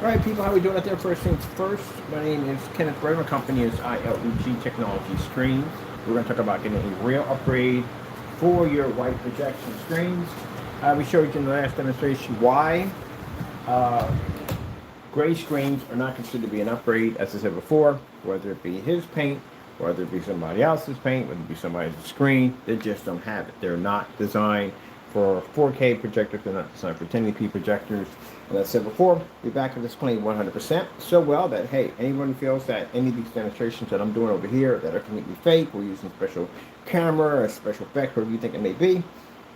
All right, people, how we doing out there? First things first, my name is Kenneth Gray. My company is ILEG Technology Screens. We're going to talk about getting a real upgrade for your white projection screens. We showed you in the last demonstration why gray screens are not considered to be an upgrade, as I said before, whether it be his paint, whether it be somebody else's paint, whether it be somebody's screen, they just don't have it. They're not designed for 4K projectors, they're not designed for 1080p projectors. And as I said before, we back up this plane 100% so well that, hey, anyone who feels that any of these demonstrations that I'm doing over here that are completely fake, we're using special camera or special effect, whatever you think it may be,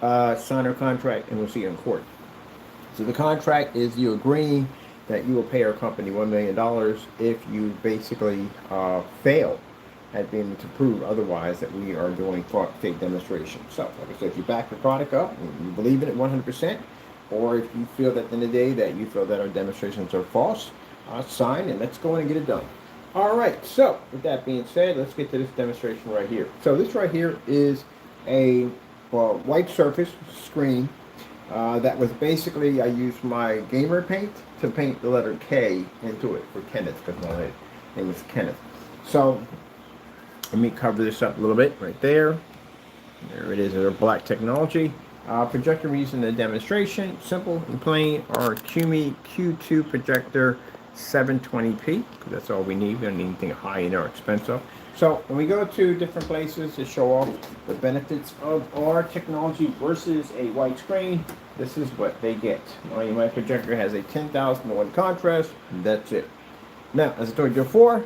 sign our contract and we'll see you in court. So the contract is you agreeing that you will pay our company $1 million if you basically fail at being able to prove otherwise that we are doing fake demonstrations. So, like I said, if you back the product up and you believe in it 100%, or if you feel that at the end of the day that you feel that our demonstrations are false, sign and let's go in and get it done. All right, so with that being said, let's get to this demonstration right here. So this right here is a white surface screen that was basically, I used my gamer paint to paint the letter K into it for Kenneth, because my name is Kenneth. So let me cover this up a little bit right there. There it is, our black technology. Projector we're using the demonstration, simple and plain, our QME Q2 projector 720p, because that's all we need. We don't need anything high and or expensive. So when we go to different places to show off the benefits of our technology versus a white screen, this is what they get. My projector has a 10,000 to 1 contrast, and that's it. Now, as I told you before,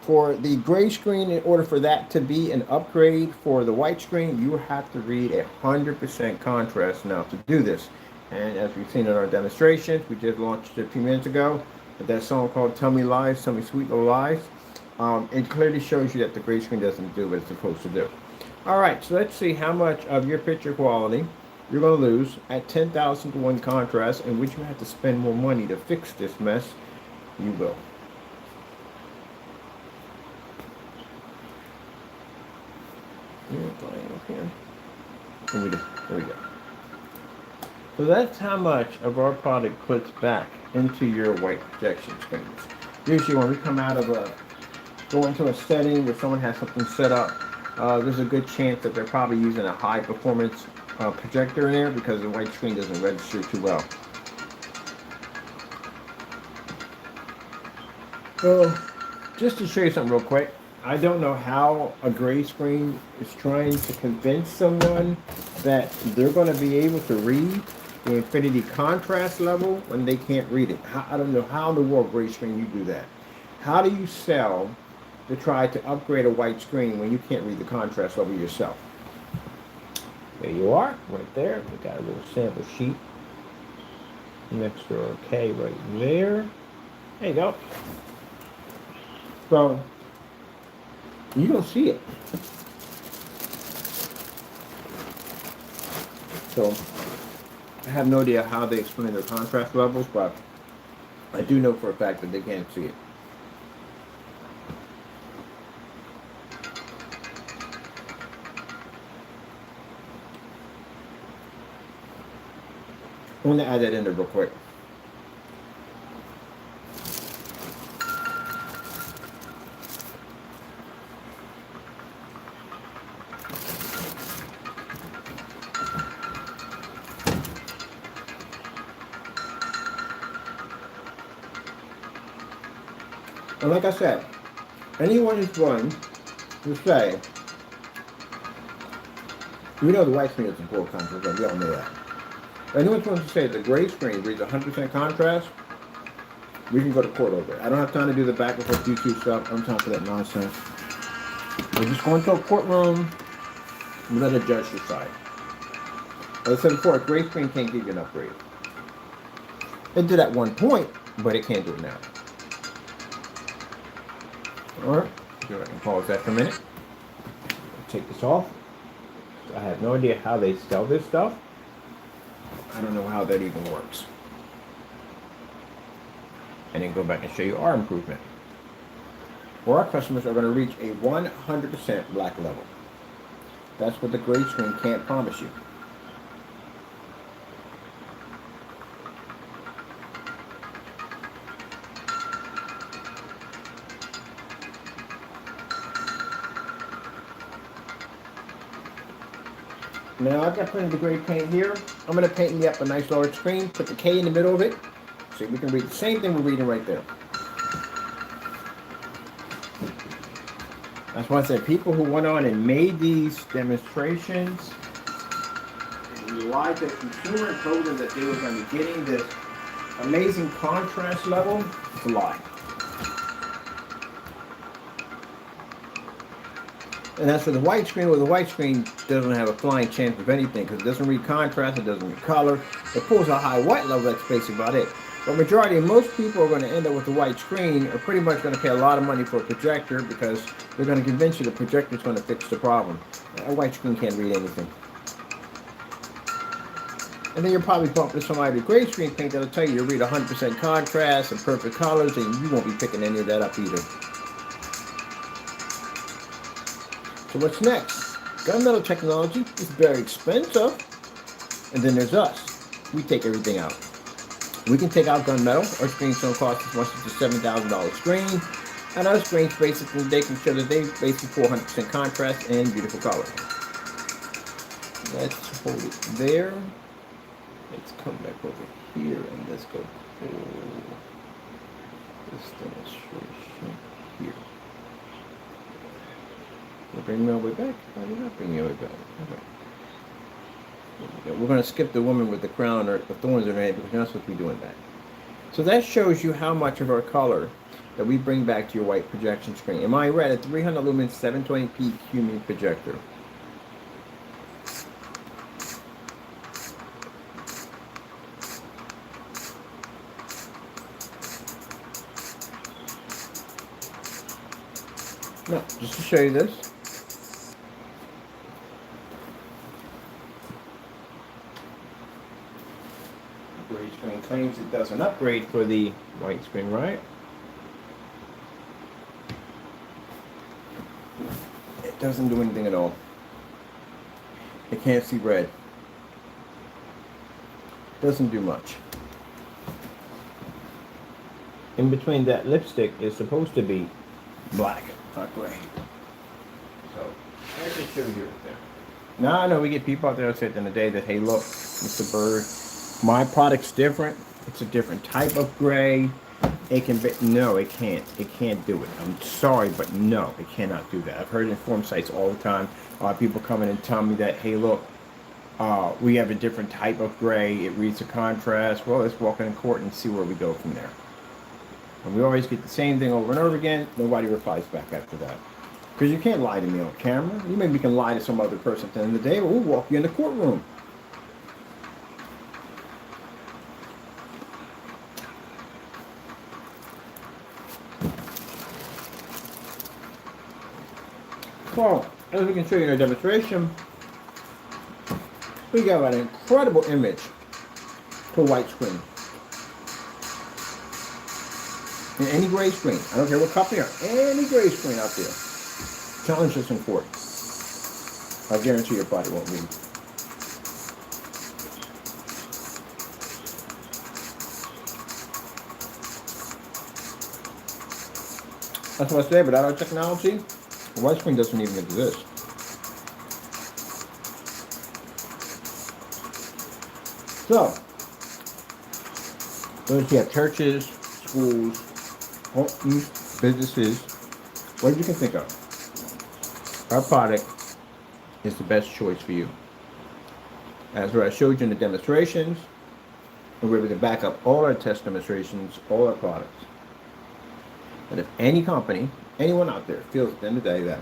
for the gray screen, in order for that to be an upgrade for the white screen, you have to read 100% contrast now to do this. And as we've seen in our demonstrations, we just launched it a few minutes ago, that song called Tell Me Lies, Tell Me Sweet Little Lies. It clearly shows you that the gray screen doesn't do what it's supposed to do. Alright, so let's see how much of your picture quality you're going to lose at 10,000 to 1 contrast, and would you have to spend more money to fix this mess? You will. There we go. So that's how much of our product clips back into your white projection screens. Usually when we come out of go into a setting where someone has something set up, there's a good chance that they're probably using a high performance projector in there because the white screen doesn't register too well. So just to show you something real quick, I don't know how a gray screen is trying to convince someone that they're going to be able to read the infinity contrast level when they can't read it. I don't know how in the world gray screen you do that. How do you sell to try to upgrade a white screen when you can't read the contrast level yourself? There you are, right there. We got a little sample sheet next to our K right there. There you go. So you don't see it. So I have no idea how they explain their contrast levels, but I do know for a fact that they can't see it. I want to add that in there real quick. And like I said, anyone who's going to say, we know the white screen isn't full contrast, but we all know that. Anyone who wants to say the gray screen reads 100% contrast, we can go to court over it. I don't have time to do the back and forth YouTube stuff. I don't have time for that nonsense. We're just going to a courtroom and let a judge decide. As I said before, a gray screen can't give you an upgrade. It did at one point, but it can't do it now. Alright, see if I can pause that for a minute. Take this off. I have no idea how they sell this stuff. I don't know how that even works. And then go back and show you our improvement. Where our customers are going to reach a 100% black level. That's what the gray screen can't promise you. Now I've got plenty of the gray paint here. I'm going to paint me up a nice large screen, put the K in the middle of it, so we can read the same thing we're reading right there. That's why I said people who went on and made these demonstrations and lied to the consumer and told them that they were going to be getting this amazing contrast level, it's a lie. And as for the white screen, well, the white screen doesn't have a flying chance of anything because it doesn't read contrast, it doesn't read color. It pulls a high white level, that's basically about it. But majority of most people are going to end up with a white screen, are pretty much going to pay a lot of money for a projector because they're going to convince you the projector is going to fix the problem. A white screen can't read anything. And then you're probably bumping into somebody with gray screen paint that'll tell you to read 100% contrast and perfect colors, and you won't be picking any of that up either. So what's next? Gunmetal technology is very expensive. And then there's us. We take everything out. We can take out gunmetal. Our screens don't cost as much as a $7,000 screen. And our screens basically, they can show that they basically 400% contrast and beautiful color. Let's hold it there. Let's come back over here and let's go pull this demonstration here. We'll bring me all the way back. I did not bring you all the way back. Okay. We're going to skip the woman with the crown or the thorns in her head because you're not supposed to be doing that. So that shows you how much of our color that we bring back to your white projection screen. Am I right? A 300 lumen 720p QME projector. No, just to show you this. Gray screen claims it does an upgrade for the white screen, right? It doesn't do anything at all. It can't see red. Doesn't do much. In between that lipstick is supposed to be black, not gray. So I can show you right there. Now I know we get people out there that say at the end of the day that, hey, look, Mr. Bird, my product's different. It's a different type of gray. It can be, no, it can't. It can't do it. I'm sorry, but no, it cannot do that. I've heard it in forum sites all the time. A lot of people come in and tell me that, hey, look, we have a different type of gray. It reads a contrast. Well, let's walk in court and see where we go from there. And we always get the same thing over and over again. Nobody replies back after that. Because you can't lie to me on camera. You maybe can lie to some other person at the end of the day, but we'll walk you in the courtroom. So, as we can show you in our demonstration, we got an incredible image for white screen. In any gray screen, I don't care what company or any gray screen out there. Challenge this in court. I guarantee your body won't read. That's what I say, without our technology, the white screen doesn't even exist. So, those you have churches, schools, homes, businesses, whatever you can think of. Our product is the best choice for you. As what I showed you in the demonstrations, and we're able to back up all our test demonstrations, all our products. And if any company, anyone out there feels at the end of the day that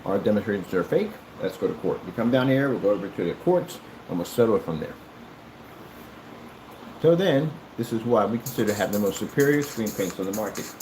our demonstrations are fake, let's go to court. You come down here, we'll go over to the courts, and we'll settle it from there. So then, this is why we consider having the most superior screen paints on the market.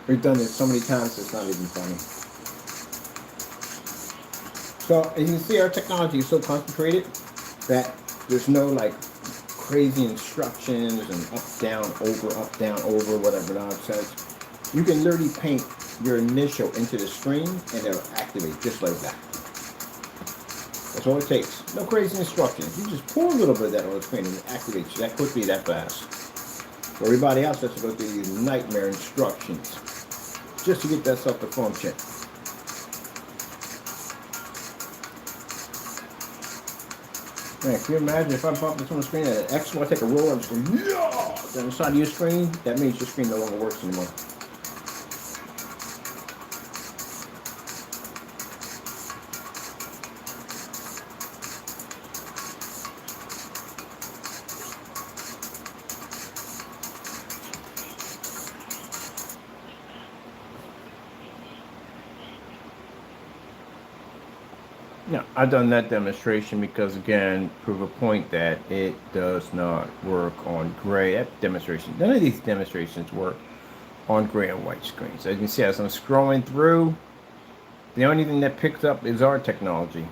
We've done this so many times it's not even funny. So as you can see, our technology is so concentrated that there's no like crazy instructions and up, down, over, whatever nonsense. You can literally paint your initial into the screen and it'll activate just like that. That's all it takes. No crazy instructions. You just pour a little bit of that on the screen and it activates that quickly, that fast. For everybody else that's supposed to use nightmare instructions just to get that stuff to function. Man, can you imagine if I bump this on the screen and an X will take a roll and just go, yeah! Down the side of your screen, that means your screen no longer works anymore. Now, I've done that demonstration because, again, prove a point that it does not work on gray. That demonstration, none of these demonstrations work on gray and white screens. As you can see, as I'm scrolling through, the only thing that picks up is our technology.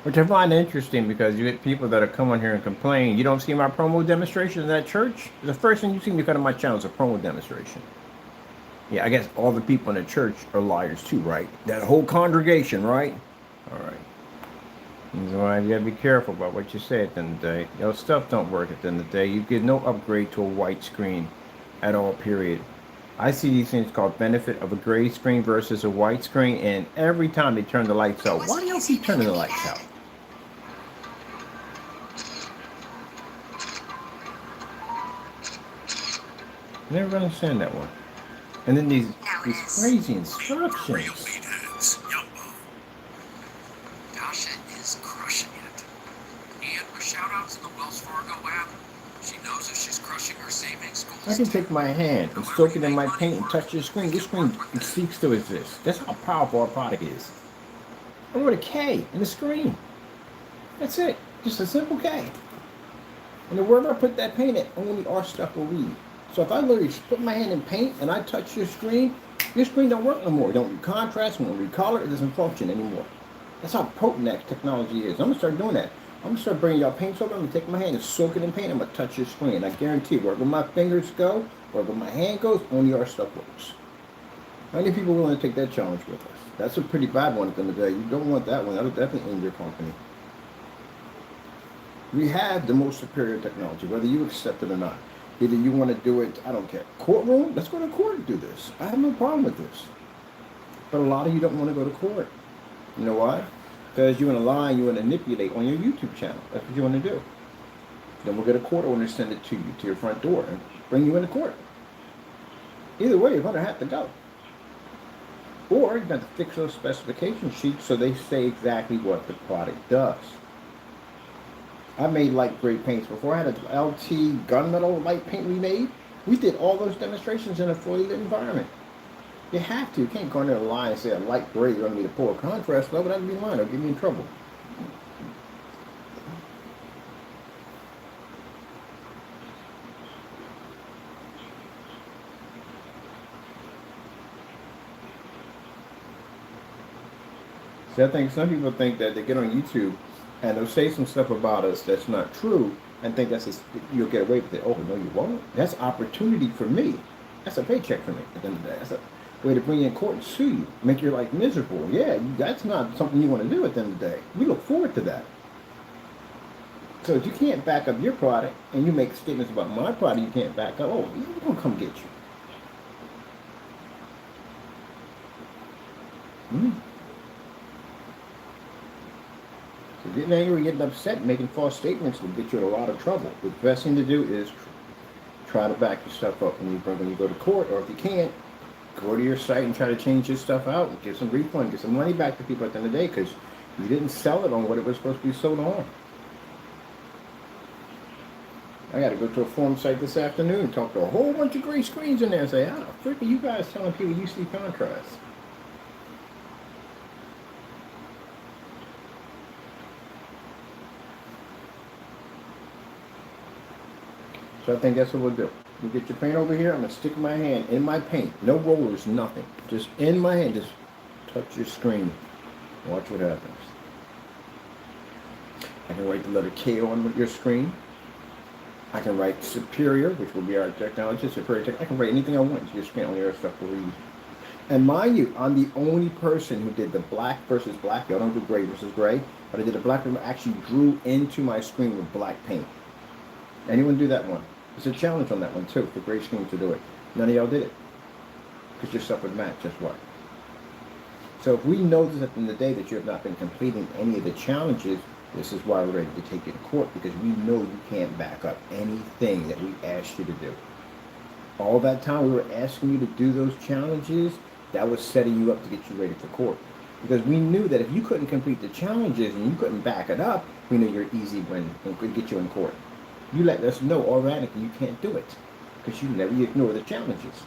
Which I find interesting because you get people that are coming here and complain, you don't see my promo demonstration in that church? The first thing you see me come to my channel is a promo demonstration. Yeah, I guess all the people in the church are liars too, right? That whole congregation, right? All right. That's why you gotta be careful about what you say at the end of the day. Your stuff don't work at the end of the day. You get no upgrade to a white screen at all, period. I see these things called benefit of a gray screen versus a white screen, and every time they turn the lights out, why do y'all keep turning the lights out? Never understand that one. And then these crazy instructions. Dasha is crushing it. And with shout-outs in the Wells Fargo app, she knows if she's crushing her savings goals. I can take my hand and soak it in my paint and touch the screen. This screen seeks to exist. That's how powerful our product is. I wrote a K in the screen. That's it. Just a simple K. And wherever I put that paint at, only our stuff will read. So if I literally put my hand in paint and I touch your screen don't work no more. It don't contrast, it don't recolor, it doesn't function anymore. That's how potent that technology is. I'm gonna start doing that. I'm gonna start bringing y'all paints over. I'm gonna take my hand and soak it in paint. I'm gonna touch your screen. I guarantee wherever my fingers go, wherever my hand goes, only our stuff works. How many people are willing to take that challenge with us? That's a pretty bad one at the end of the day. You don't want that one. That'll definitely end your company. We have the most superior technology, whether you accept it or not. Either you want to do it, I don't care. Courtroom? Let's go to court and do this. I have no problem with this. But a lot of you don't want to go to court. You know why? Because you want to lie, you want to manipulate on your YouTube channel. That's what you want to do. Then we'll get a court order and send it to you, to your front door, and bring you into court. Either way, you're going to have to go. Or you've got to fix those specification sheets so they say exactly what the product does. I made light gray paints before. I had an LT gunmetal light paint we made. We did all those demonstrations in a fully lit environment. You have to. You can't go in there and lie and say a light gray is going to be the poor contrast level. That would be lying. It'll get me in trouble. See, I think some people think that they get on YouTube and they'll say some stuff about us that's not true and think you'll get away with it. Oh, no, you won't. That's opportunity for me. That's a paycheck for me at the end of the day. That's a way to bring you in court and sue you, make your life miserable. Yeah, that's not something you want to do at the end of the day. We look forward to that. So if you can't back up your product and you make statements about my product you can't back up, oh, we're going to come get you. So getting angry, getting upset, making false statements will get you in a lot of trouble. The best thing to do is try to back your stuff up when you go to court, or if you can't, go to your site and try to change your stuff out and get some refund, get some money back to people at the end of the day because you didn't sell it on what it was supposed to be sold on. I got to go to a forum site this afternoon and talk to a whole bunch of gray screens in there and say, how the frick are you guys telling people you see contrast? So I think that's what we'll do. You get your paint over here, I'm going to stick my hand in my paint. No rollers, nothing. Just in my hand, just touch your screen. Watch what happens. I can write the letter K on your screen. I can write superior, which will be our technology, superior tech. I can write anything I want to your screen, only our stuff will read. And mind you, I'm the only person who did the black versus black. Y'all don't do gray versus gray, but I did a black one, actually drew into my screen with black paint. Anyone do that one? There's a challenge on that one too, for gray screen to do it. None of y'all did it. Because your stuff would match, just what? So if we notice at the end of the day that you have not been completing any of the challenges, this is why we're ready to take you to court, because we know you can't back up anything that we asked you to do. All that time we were asking you to do those challenges, that was setting you up to get you ready for court. Because we knew that if you couldn't complete the challenges and you couldn't back it up, we knew you're easy win and could get you in court. You let us know automatically you can't do it, because you ignore the challenges.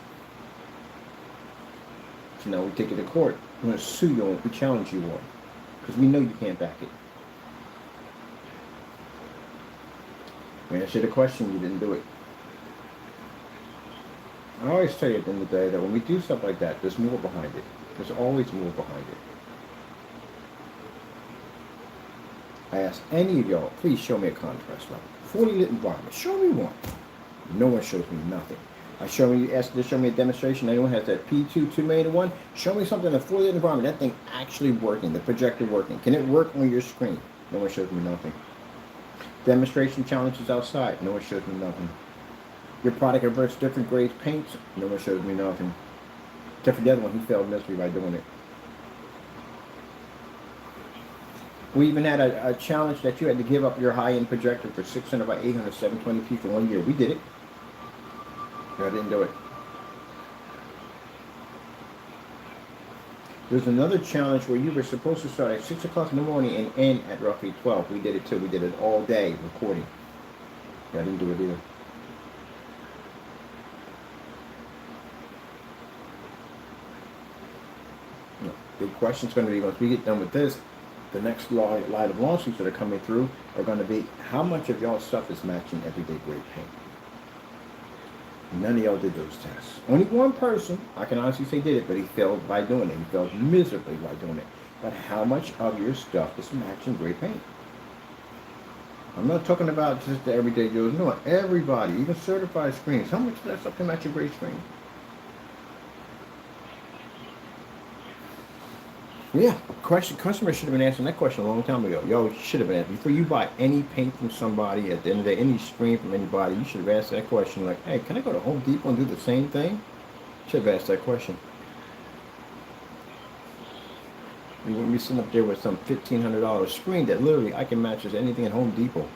So now we take you to court. We're going to sue you on what we challenge you on, because we know you can't back it. We asked you the question, you didn't do it. I always tell you at the end of the day that when we do stuff like that, there's more behind it. There's always more behind it. I ask any of y'all, please show me a contrast level. 40 lit environment, show me one. No one shows me nothing. Ask you to show me a demonstration. Anyone has that P2 2-1? Show me something in a 40 lit environment. That thing actually working, the projector working. Can it work on your screen? No one shows me nothing. Demonstration challenges outside. No one shows me nothing. Your product converts different grades paints. No one shows me nothing. Except for the other one, he failed miserably by doing it. We even had a challenge that you had to give up your high-end projector for 600 by 800, 720p for 1 year. We did it. No, I didn't do it. There's another challenge where you were supposed to start at 6 o'clock in the morning and end at roughly 12. We did it too. We did it all day recording. Yeah, I didn't do it either. No. Big question's going to be, once we get done with this, the next line of lawsuits that are coming through are going to be, how much of y'all stuff is matching everyday grade paint? None of y'all did those tests. Only one person, I can honestly say, did it, but he failed by doing it. He failed miserably by doing it. But how much of your stuff is matching gray paint? I'm not talking about just the everyday Joes. No, everybody, even certified screens. How much of that stuff can match a gray screen? Yeah, customer should have been answering that question a long time ago. Yo, should have been answering. Before you buy any paint from somebody, at the end of the day, any screen from anybody, you should have asked that question. Like, hey, can I go to Home Depot and do the same thing? Should have asked that question. You wouldn't be sitting up there with some $1,500 screen that literally I can match as anything at Home Depot.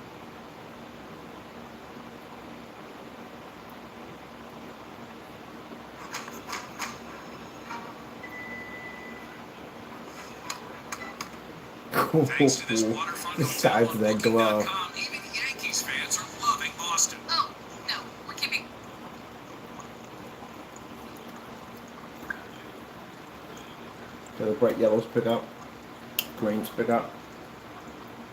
Thanks to this waterfront The size of that glove. even Yankees fans are loving Boston. Oh, no, we're keeping. So the bright yellows pick up, greens pick up,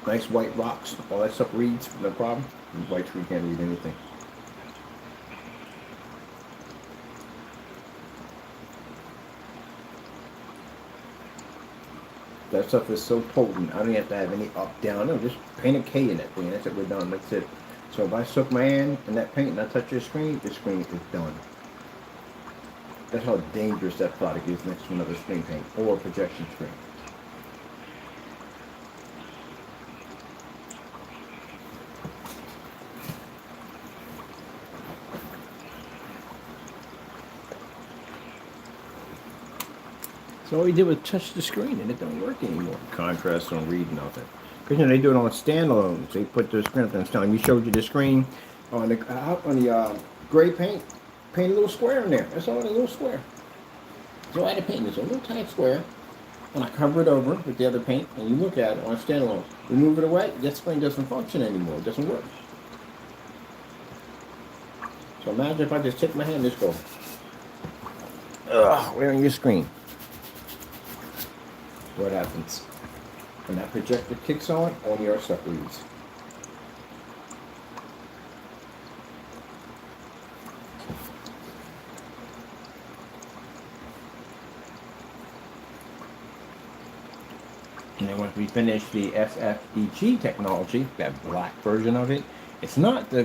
nice white rocks, all that stuff reads, no problem. And white tree can't read anything. That stuff is so potent, I don't even have to have any up, down, no, just paint a K in that thing, that's it, we're done, that's it. So if I soak my hand in that paint and I touch your screen is done. That's how dangerous that product is next to another screen paint or projection screen. So all we did was touch the screen and it don't work anymore. Contrast don't read nothing. Because they do it on standalones. They put the screen up there and standalone. We showed you the screen on the gray paint. Paint a little square in there. That's all, a little square. So I had to paint this a little tiny square. And I cover it over with the other paint. And you look at it on standalone. Remove it away, that screen doesn't function anymore. It doesn't work. So imagine if I just take my hand and just go, ugh, right on your screen. What happens? When that projector kicks on your stuff reads. And then once we finish the SFEG technology, that black version of it, it's not, the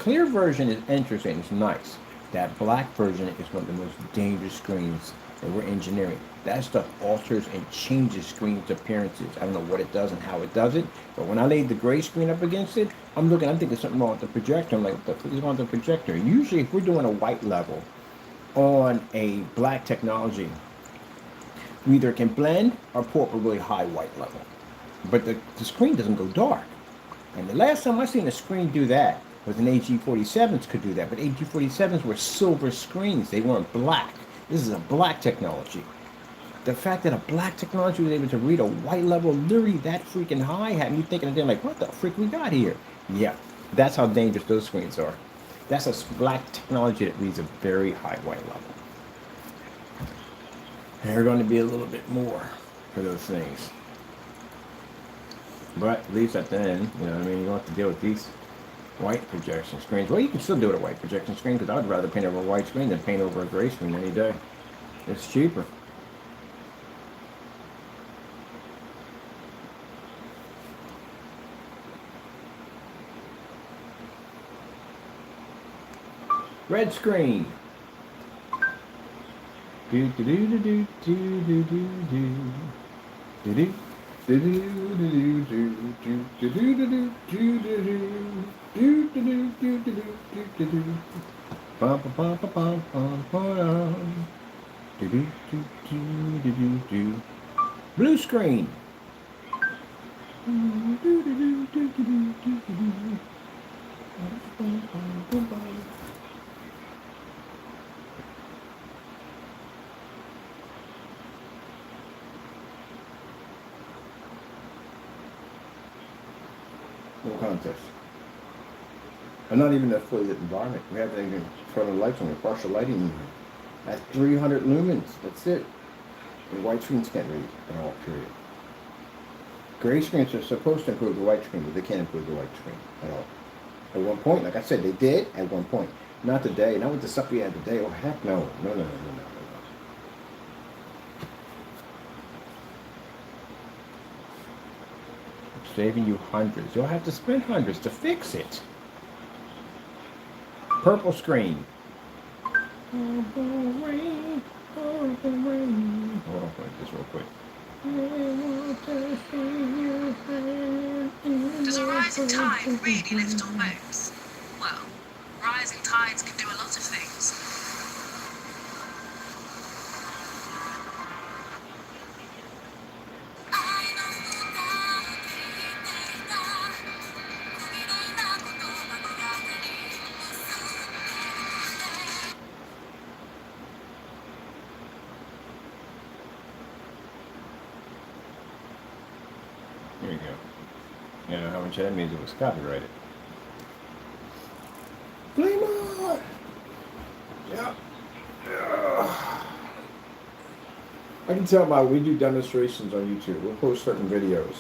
clear version is interesting, it's nice. That black version is one of the most dangerous screens that we're engineering. That stuff alters and changes screen's appearances. I don't know what it does and how it does it, but when I laid the gray screen up against it, I'm thinking something wrong with the projector. I'm like, what the fuck is wrong with the projector? Usually if we're doing a white level on a black technology, we either can blend or pull up a really high white level. But the screen doesn't go dark. And the last time I seen a screen do that was an AG47s could do that. But AG47s were silver screens. They weren't black. This is a black technology. The fact that a black technology was able to read a white level literally that freaking high had me thinking again like, what the freak we got here? Yeah, that's how dangerous those screens are. That's a black technology that reads a very high white level. They're going to be a little bit more for those things. But at least at the end, you know what I mean, you don't have to deal with these white projection screens. Well, you can still do it a white projection screen because I'd rather paint over a white screen than paint over a gray screen any day. It's cheaper. Red screen. Do do do do do do do do do do do blue screen. No contest. And not even a fully lit environment. We have to even turn the lights on, partial lighting in here. At 300 lumens, that's it. The white screens can't read at all, period. Gray screens are supposed to improve the white screen, but they can't improve the white screen at all. At one point, like I said, they did at one point. Not today, not with the stuff we had today. Oh, heck no. No. Saving you hundreds. You'll have to spend hundreds to fix it. Purple screen. Purple rain, purple rain. Hold on, play this real quick. Does a rising tide really lift all boats? Well, rising tides can do a lot of things. Here you go. You know how much that means it was copyrighted. Flame on! Yeah. I can tell by we do demonstrations on YouTube. We'll post certain videos.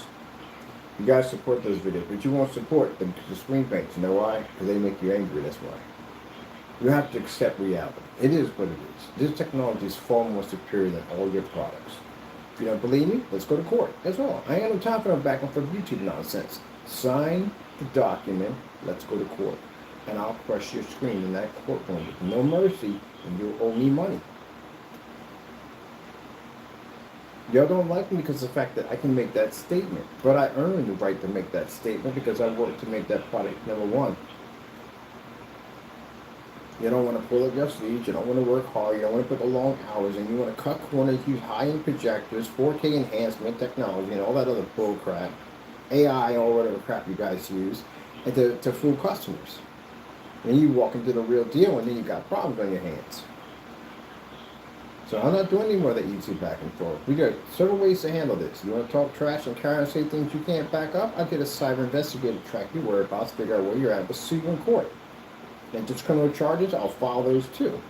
You guys support those videos, but you won't support the screen paints. You know why? Because they make you angry, that's why. You have to accept reality. It is what it is. This technology is far more superior than all your products. If you don't believe me, let's go to court. That's all. I ain't got no time for no back and forth YouTube nonsense. Sign the document, let's go to court. And I'll crush your screen in that courtroom with no mercy, and you'll owe me money. Y'all don't like me because of the fact that I can make that statement. But I earned the right to make that statement because I worked to make that product number one. You don't want to pull up your sleeves, you don't want to work hard, you don't want to put the long hours in, you want to cut corners, use high-end projectors, 4K enhancement technology, and all that other bull crap, AI or whatever crap you guys use, and to fool customers. And you walk into the real deal and then you got problems on your hands. So I'm not doing any more of that YouTube back and forth. We got several ways to handle this. You want to talk trash and carry on and say things you can't back up? I'll get a cyber investigator to track your whereabouts, figure out where you're at, but sue you in court. And just criminal charges, I'll file those too.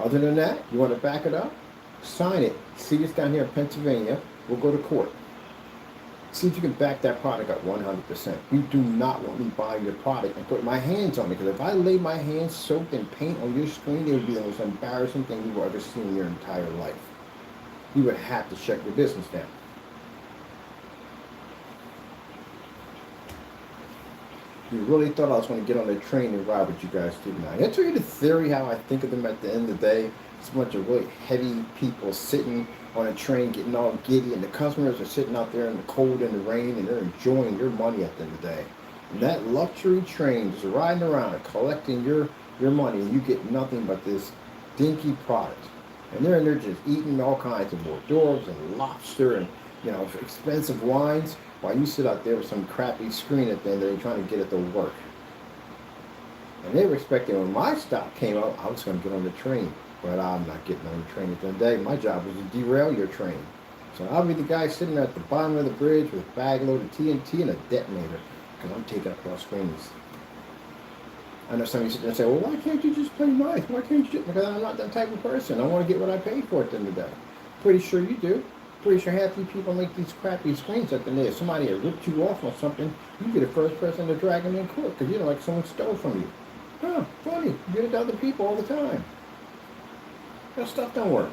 Other than that, you want to back it up? Sign it. See us down here in Pennsylvania. We'll go to court. See if you can back that product up 100%. You do not want me buying your product and put my hands on it. Because if I lay my hands soaked in paint on your screen, it would be the most embarrassing thing you've ever seen in your entire life. You would have to shut your business down. You really thought I was going to get on the train and ride with you guys, didn't I? I told you the theory how I think of them at the end of the day. It's a bunch of really heavy people sitting on a train getting all giddy, and the customers are sitting out there in the cold and the rain, and they're enjoying your money at the end of the day. And that luxury train is riding around and collecting your money, and you get nothing but this dinky product. And they're in there just eating all kinds of hors d'oeuvres and lobster and, you know, expensive wines, while you sit out there with some crappy screen at the end of the day trying to get it to work. And they were expecting when my stock came out, I was going to get on the train. But I'm not getting on the train at the end of the day. My job is to derail your train. So I'll be the guy sitting at the bottom of the bridge with a bag load of TNT and a detonator, because I'm taking up those screens. I know some of you sit there and say, well, why can't you just play nice? Why can't you? Because I'm not that type of person. I want to get what I paid for at the end of the day. Pretty sure you do. Pretty sure half you people make these crappy screens at the end. If somebody had ripped you off on something, you'd be the first person to drag them in court because you don't like someone stole from you. Huh, funny. You get it to other people all the time. That stuff don't work.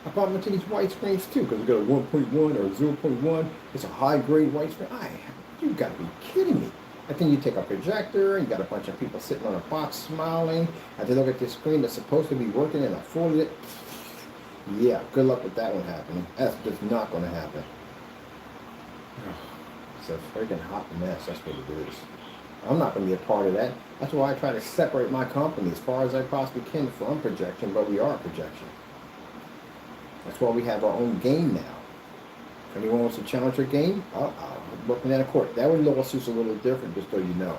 I bought into these white screens too because we got a 1.1 or a 0.1. It's a high grade white screen. You gotta be kidding me. I think you take a projector, and you got a bunch of people sitting on a box smiling, and they look at this screen that's supposed to be working in a full lit. Yeah, good luck with that one happening. That's just not going to happen. It's a freaking hot mess, that's what it is. I'm not going to be a part of that. That's why I try to separate my company as far as I possibly can from projection, but we are projection. That's why we have our own game now. If anyone wants to challenge our game, I'm working at a court. That one lawsuit's a little different, just so you know.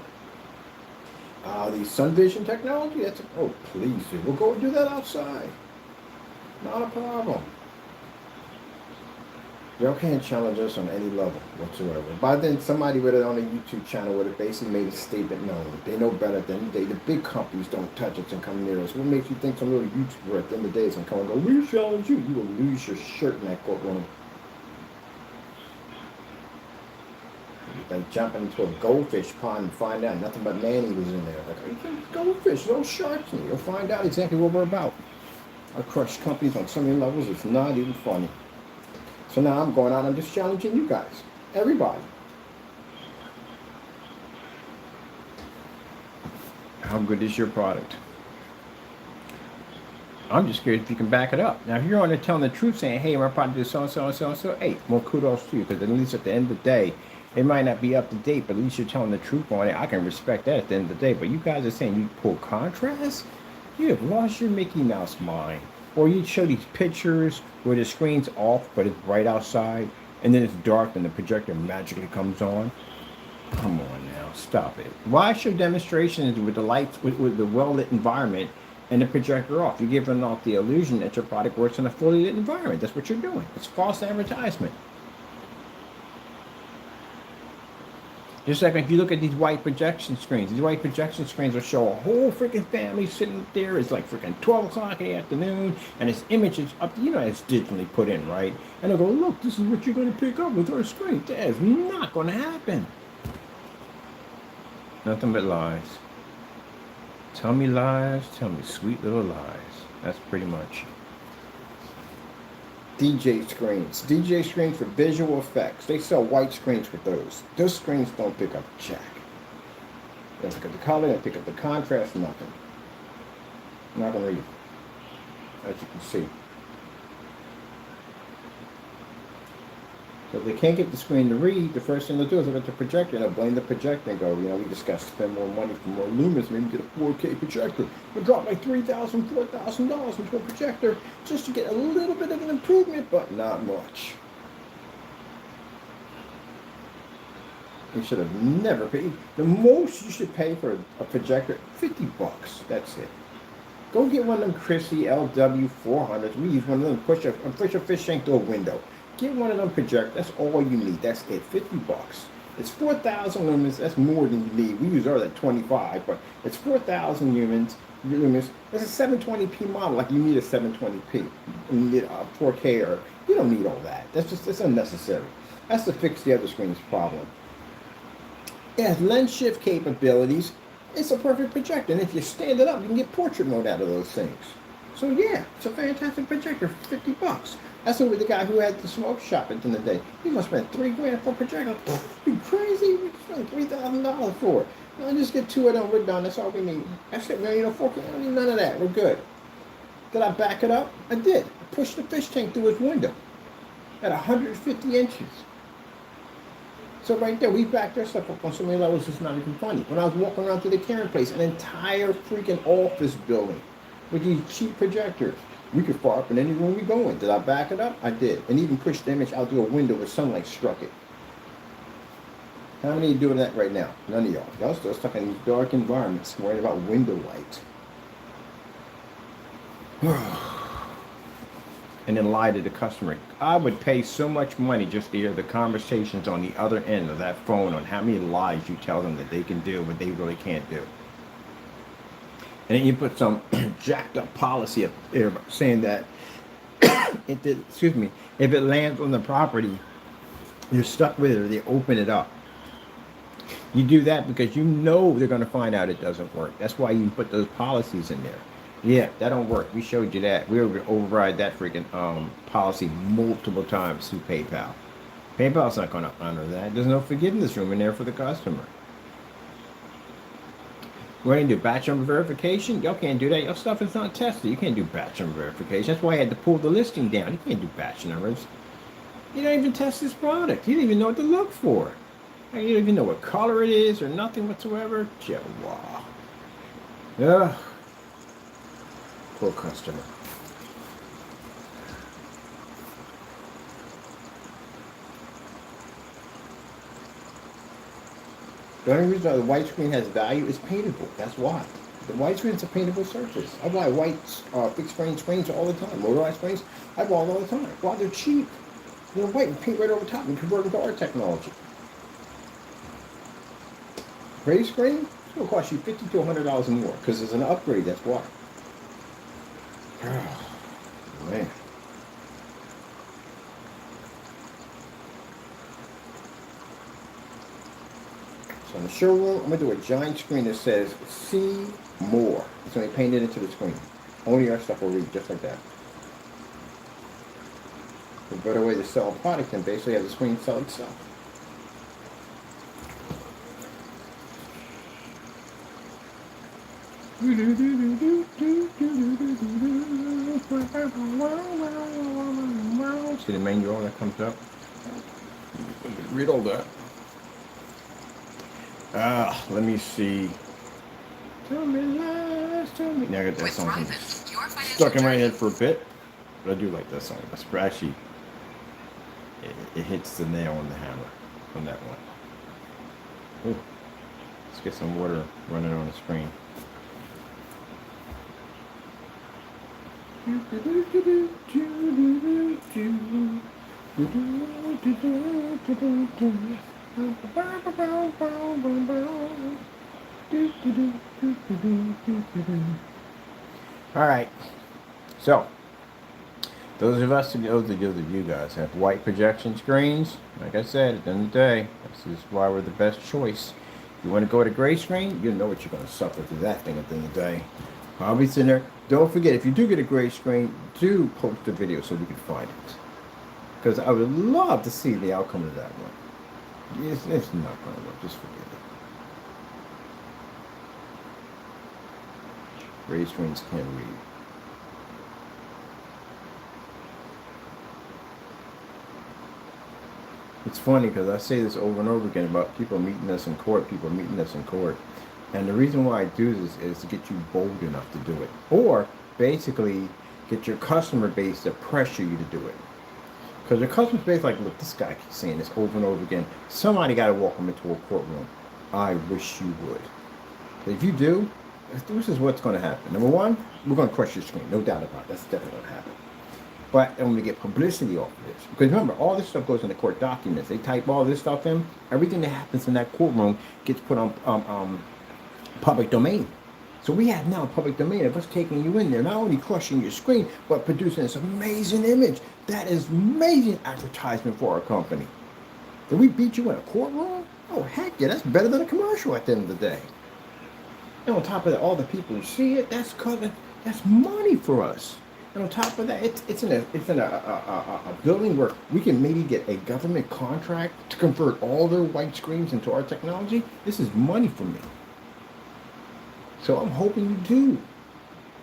The sun vision technology, oh, please do. We'll go and do that outside. Not a problem. Y'all can't challenge us on any level whatsoever. By then, somebody with it on a YouTube channel would have basically made a statement known. They know better than the big companies don't touch us and come near us. What makes you think some little YouTuber at the end of the day is going to come and go, we challenge you? You will lose your shirt in that courtroom. It's like jumping into a goldfish pond and find out nothing but man-eaters in there. Like, you think goldfish, no sharks in it. You'll find out exactly what we're about. I crush companies on so many levels, it's not even funny. So now I'm going out and I'm just challenging you guys. Everybody. How good is your product? I'm just curious if you can back it up. Now, if you're on there telling the truth, saying, hey, my product is so-and-so and so-and-so, hey, more kudos to you, because at least at the end of the day, it might not be up to date, but at least you're telling the truth on it. I can respect that at the end of the day. But you guys are saying you pull contrast? You have lost your Mickey Mouse mind. Or you show these pictures where the screen's off, but it's bright outside, and then it's dark and the projector magically comes on. Come on now, stop it. Why show demonstrations with the lights, with the well-lit environment and the projector off? You're giving off the illusion that your product works in a fully lit environment. That's what you're doing. It's false advertisement. Just like if you look at these white projection screens will show a whole freaking family sitting up there. It's like freaking 12 o'clock in the afternoon, and it's images up, it's digitally put in, right? And they'll go, look, this is what you're going to pick up with our screen. That is not going to happen. Nothing but lies. Tell me lies, tell me sweet little lies. That's pretty much. DJ screens for visual effects. They sell white screens with those. Those screens don't pick up jack. They don't pick up the color, they don't pick up the contrast, nothing. I'm not going to read, as you can see. So if they can't get the screen to read, the first thing they'll do is look at the projector and they'll blame the projector and go, we just got to spend more money for more lumens, maybe get a 4K projector. We'll drop like $3,000, $4,000 into a projector just to get a little bit of an improvement, but not much. You should have never paid. The most you should pay for a projector, $50. That's it. Go get one of them Christie LW400s. We use one of them, push a fish tank through a window. Get one of them projectors. That's all you need. That's it. $50. It's 4,000 lumens. That's more than you need. We use ours at 25, but it's 4,000 lumens. It's a 720p model. Like you need a 720p. You need a 4K, or you don't need all that. It's unnecessary. That's to fix the other screen's problem. It has lens shift capabilities. It's a perfect projector. And if you stand it up, you can get portrait mode out of those things. So yeah, it's a fantastic projector for 50 bucks. That's what the guy who had the smoke shop at the end of the day. He must spend $3,000 for a projector. You crazy? We spent $3,000 for it. No, just get 2 of them. We're done. That's all we need. That's it, man. 4K. I don't need none of that. We're good. Did I back it up? I did. I pushed the fish tank through his window at 150 inches. So right there, we backed our stuff up on so many levels, it's not even funny. When I was walking around to the carrying place, an entire freaking office building with these cheap projectors. We could fire up in any room we go in. Did I back it up? I did. And even push the image out through a window where sunlight struck it. How many of you doing that right now? None of y'all. Y'all still stuck in these dark environments worrying about window light. And then lie to the customer. I would pay so much money just to hear the conversations on the other end of that phone on how many lies you tell them that they can do what they really can't do. And then you put some jacked up policy up there saying that if it lands on the property, you're stuck with it, or they open it up. You do that because you know they're going to find out it doesn't work. That's why you put those policies in there. Yeah, that don't work. We showed you that. We override that freaking policy multiple times through PayPal. PayPal's not going to honor that. There's no forgiveness room in there for the customer. What do you do? Batch number verification? Y'all can't do that. Your stuff is not tested. You can't do batch number verification. That's why I had to pull the listing down. You can't do batch numbers. You don't even test this product. You don't even know what to look for. You don't even know what color it is or nothing whatsoever. Wow. Ugh. Poor customer. The only reason why the white screen has value is paintable. That's why. The white screen is a paintable surface. I buy white fixed frame screens all the time. Motorized screens, I buy all the time. Why? They're cheap. They're white and paint right over top and convert into our technology. Gray screen, it's going to cost you $50 to $100 more because it's an upgrade. That's why. Oh, man. So in the showroom, I'm going to do a giant screen that says, see more. It's going to be painted into the screen. Only our stuff will read just like that. A better way to sell a product than basically have the screen sell itself. See the manual that comes up? Read all that. Let me see. Tell me lies, tell me. Now I got that song stuck in my head for a bit. But I do like that song. That's actually, it hits the nail on the hammer on that one. Ooh. Let's get some water running on the screen. All right, so those of you guys have white projection screens. Like I said, at the end of the day, this is why we're the best choice. You want to go to gray screen, you know what you're going to suffer through that thing at the end of the day. I'll be sitting there. Don't forget, if you do get a gray screen, do post a video so we can find it. Because I would love to see the outcome of that one. It's not going to work. Just forget it. Gray screens can't read. It's funny because I say this over and over again about people meeting us in court, And the reason why I do this is to get you bold enough to do it. Or basically get your customer base to pressure you to do it. Because your customer base like, look, this guy keeps saying this over and over again. Somebody got to walk him into a courtroom. I wish you would. But if you do, this is what's going to happen. Number one, we're going to crush your screen. No doubt about it. That's definitely going to happen. But I'm going to get publicity off of this. Because remember, all this stuff goes into court documents. They type all this stuff in. Everything that happens in that courtroom gets put on public domain. So we have now public domain of us taking you in there, not only crushing your screen, but producing this amazing image. That is amazing advertisement for our company. Did we beat you in a courtroom? Oh, heck yeah, that's better than a commercial at the end of the day. And on top of that, all the people who see it, that's money for us. And on top of that, it's in a building where we can maybe get a government contract to convert all their white screens into our technology. This is money for me. So I'm hoping you do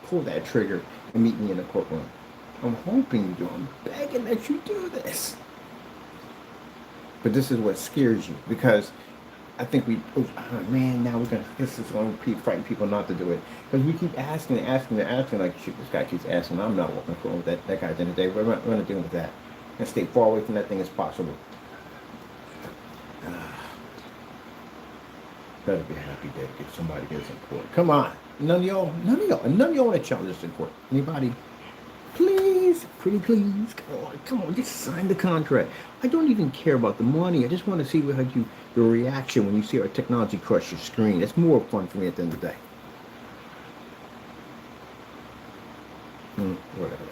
pull that trigger and meet me in the courtroom. I'm hoping you do. I'm begging that you do this. But this is what scares you, because I think this is going to keep frightening people not to do it. Because we keep asking, like, shoot, this guy keeps asking. I'm not walking cool with that guy at the end of the day. We're going to deal with that. And stay far away from that thing as possible. Better be a happy day to get somebody gets in court. Come on. None of y'all want to challenge us in court. Anybody? Please, pretty please, come on, just sign the contract. I don't even care about the money. I just want to see your reaction when you see our technology crush your screen. It's more fun for me at the end of the day. Whatever.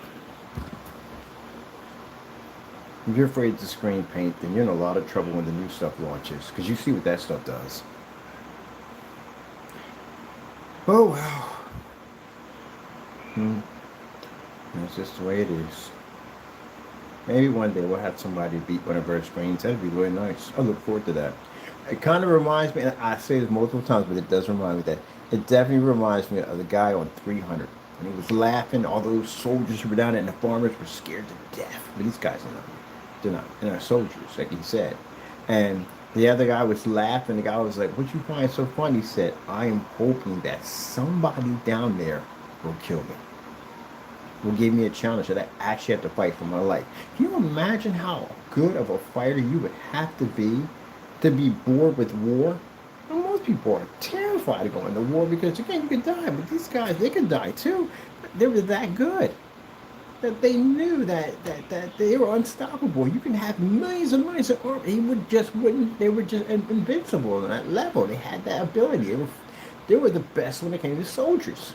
If you're afraid of the screen paint, then you're in a lot of trouble when the new stuff launches, because you see what that stuff does. Oh well. That's just the way it is. Maybe one day we'll have somebody beat one of our screens. That'd be really nice. I look forward to that. It kind of reminds me, and I say this multiple times, but it does remind me that it definitely reminds me of the guy on 300. And he was laughing. All those soldiers who were down there, and the farmers were scared to death. But these guys are not. They're not. They're not soldiers, like he said. And the other guy was laughing. The guy was like, "What you find so funny?" He said, "I am hoping that somebody down there will kill me. Will give me a challenge that I actually have to fight for my life." Can you imagine how good of a fighter you would have to be bored with war? Well, most people are terrified of going to war because, again, you could die, but these guys, they could die too. They were that good that they knew that they were unstoppable. You can have millions and millions of army. They were just invincible on that level. They had that ability. They were the best when it came to soldiers.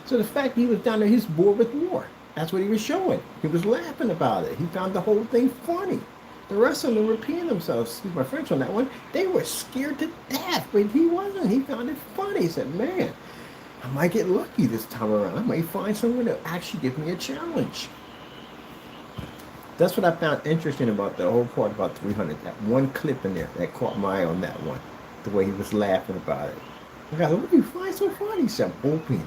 So the fact that he was down there, he's bored with war. That's what he was showing. He was laughing about it. He found the whole thing funny. The rest of them were repeating themselves. Excuse my French on that one. They were scared to death, but he wasn't. He found it funny. He said, "Man, I might get lucky this time around. I might find someone to actually give me a challenge." That's what I found interesting about the whole part about 300. That one clip in there that caught my eye on that one. The way he was laughing about it. I go, "What do you find so funny?" He said, "I'm hoping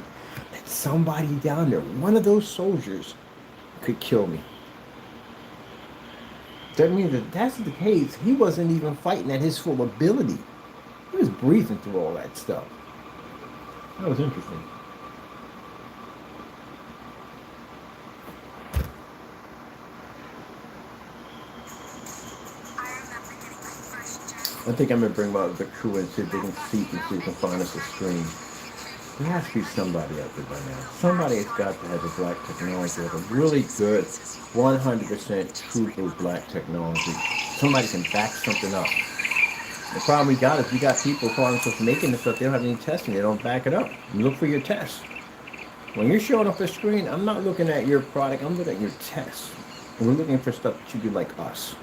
that somebody down there, one of those soldiers, could kill me." That means that that's the case. He wasn't even fighting at his full ability. He was breathing through all that stuff. That was interesting. I think I'm going to bring the crew in so they can see and see if we can find us a screen. There has to be somebody out there by now. Somebody has got to have the black technology, have a really good, 100% truthful black technology. Somebody can back something up. The problem we got is we got people calling themselves making this stuff. They don't have any testing. They don't back it up. You look for your tests. When you're showing up the screen, I'm not looking at your product. I'm looking at your tests. And we're looking for stuff that you do like us.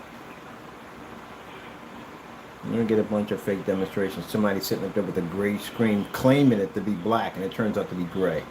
You're going to get a bunch of fake demonstrations. Somebody sitting up there with a gray screen claiming it to be black, and it turns out to be gray.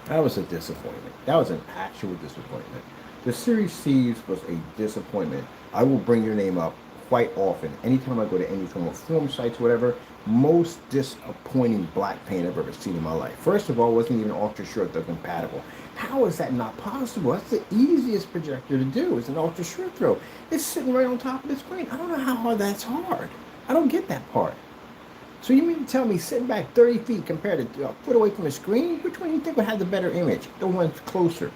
That was a disappointment. That was an actual disappointment. The Series C's was a disappointment. I will bring your name up quite often. Anytime I go to any form of film sites, whatever, most disappointing black paint I've ever seen in my life. First of all, it wasn't even ultra short throw compatible. How is that not possible? That's the easiest projector to do, is an ultra short throw. It's sitting right on top of the screen. I don't know how hard that's hard. I don't get that part. So you mean to tell me sitting back 30 feet compared to a foot away from the screen? Which one do you think would have the better image? The one closer.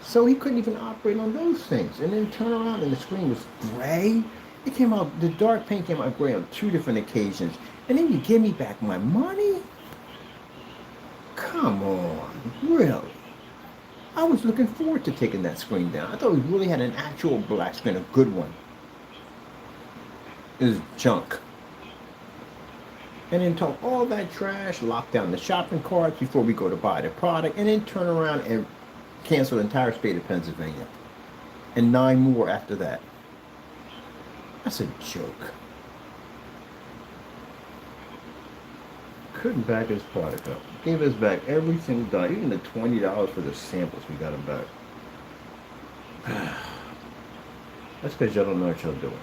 So he couldn't even operate on those things. And then turn around and the screen was gray. It came out, the dark paint came out gray on 2 different occasions. And then you give me back my money? Come on, really? I was looking forward to taking that screen down. I thought we really had an actual black screen, a good one. It was junk. And then talk all that trash, lock down the shopping carts before we go to buy the product, and then turn around and cancel the entire state of Pennsylvania. And 9 more after that. That's a joke. Couldn't back his product up. Gave us back every single dollar, even the $20 for the samples we got him back. That's because y'all don't know what y'all doing.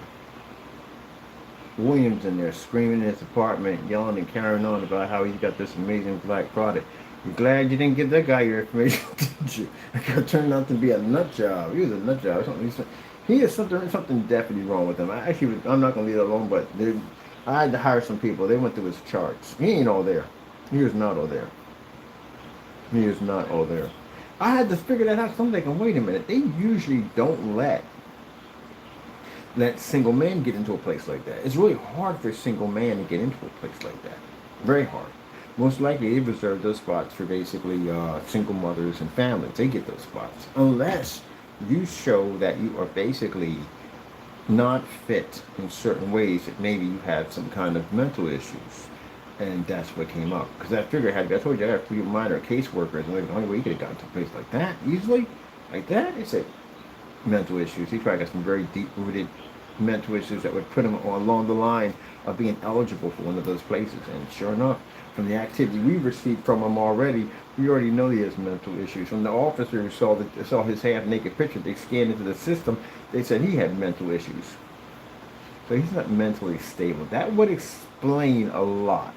Williams in there screaming in his apartment, yelling and carrying on about how he's got this amazing black product. You're glad you didn't give that guy your information, did you? It turned out to be a nut job. He was a nut job. He has something definitely wrong with him. I'm not going to leave it alone, but I had to hire some people. They went through his charts. He ain't all there. He is not all there. He is not all there. I had to figure that out. So I'm thinking, wait a minute. They usually don't let single men get into a place like that. It's really hard for a single man to get into a place like that. Very hard. Most likely they reserve those spots for basically single mothers and families. They get those spots. Unless you show that you are basically not fit in certain ways, that maybe you have some kind of mental issues. And that's what came up. Because I figured, I told you I got 3 minor caseworkers, and the only way you could have gotten to a place like that, easily, like that, it's a mental issues. He probably got some very deep-rooted mental issues that would put him along the line of being eligible for one of those places. And sure enough, from the activity we received from him already, we already know he has mental issues. When the officers saw his half-naked picture, they scanned into the system, they said he had mental issues. So he's not mentally stable. That would explain a lot.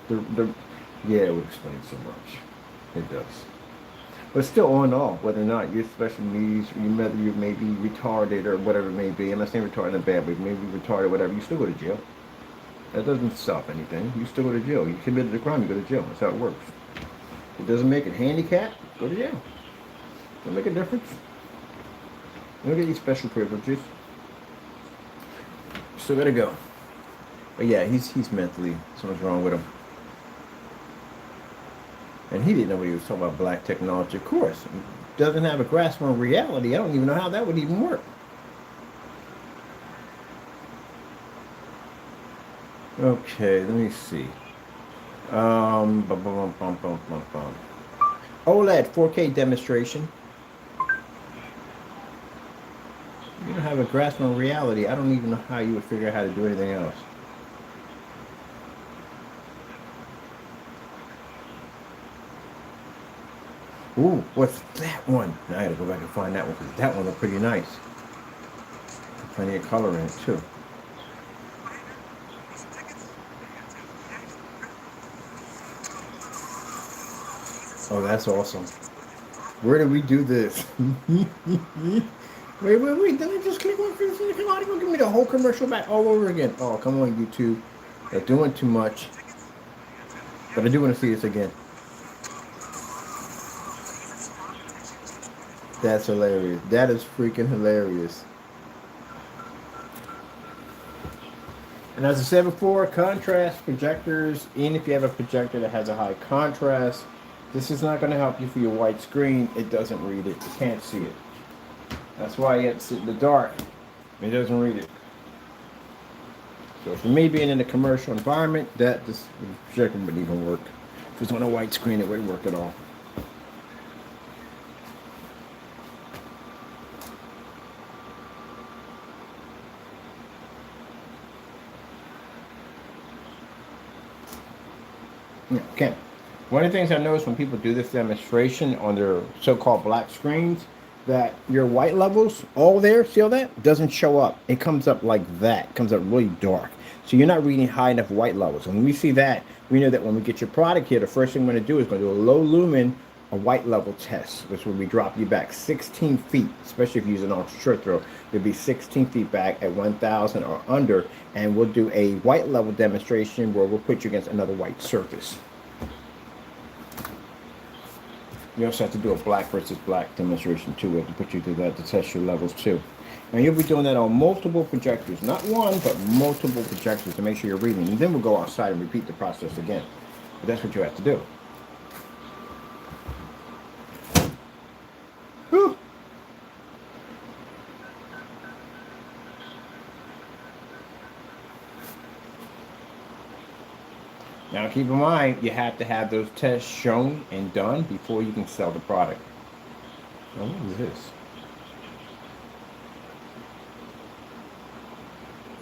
Yeah, it would explain so much. It does. But still, on and all, whether or not you're special needs, whether you may be retarded or whatever it may be, I'm not saying retarded in a bad way, maybe retarded, whatever, you still go to jail. That doesn't stop anything. You still go to jail. You committed a crime, you go to jail. That's how it works. It doesn't make it handicapped, go to jail. Doesn't make a difference. You don't get these special privileges. Still gotta go. But yeah, he's mentally, something's wrong with him. And he didn't know what he was talking about, black technology. Of course, he doesn't have a grasp on reality. I don't even know how that would even work. Okay, let me see. OLED 4K demonstration. You don't have a grasp on reality. I don't even know how you would figure out how to do anything else. Ooh, what's that one? Now I gotta go back and find that one, because that one looked pretty nice. Plenty of color in it too. Oh, that's awesome. Where did we do this? Wait, did I just click on Finish the Canadian? Give me the whole commercial back all over again. Oh, come on, YouTube. They're doing too much. But I do want to see this again. That's hilarious. That is freaking hilarious. And as I said before, contrast projectors, even if you have a projector that has a high contrast, this is not going to help you for your white screen. It doesn't read it. You can't see it. That's why you have to sit in the dark. It doesn't read it. So for me being in a commercial environment, this projector wouldn't even work. If it was on a white screen, it wouldn't work at all. Okay. One of the things I notice when people do this demonstration on their so-called black screens, that your white levels, all there, see all that? Doesn't show up. It comes up like that. It comes up really dark. So you're not reading high enough white levels. And when we see that, we know that when we get your product here, the first thing we're going to do is going to do a low lumen, a white level test, which will be drop you back 16 feet, especially if you use an ultra short throw. You'll be 16 feet back at 1,000 or under, and we'll do a white level demonstration where we'll put you against another white surface. You also have to do a black versus black demonstration too. We have to put you through that to test your levels too. And you'll be doing that on multiple projectors. Not one, but multiple projectors to make sure you're reading. And then we'll go outside and repeat the process again. But that's what you have to do. Now keep in mind, you have to have those tests shown and done before you can sell the product. Now what is this?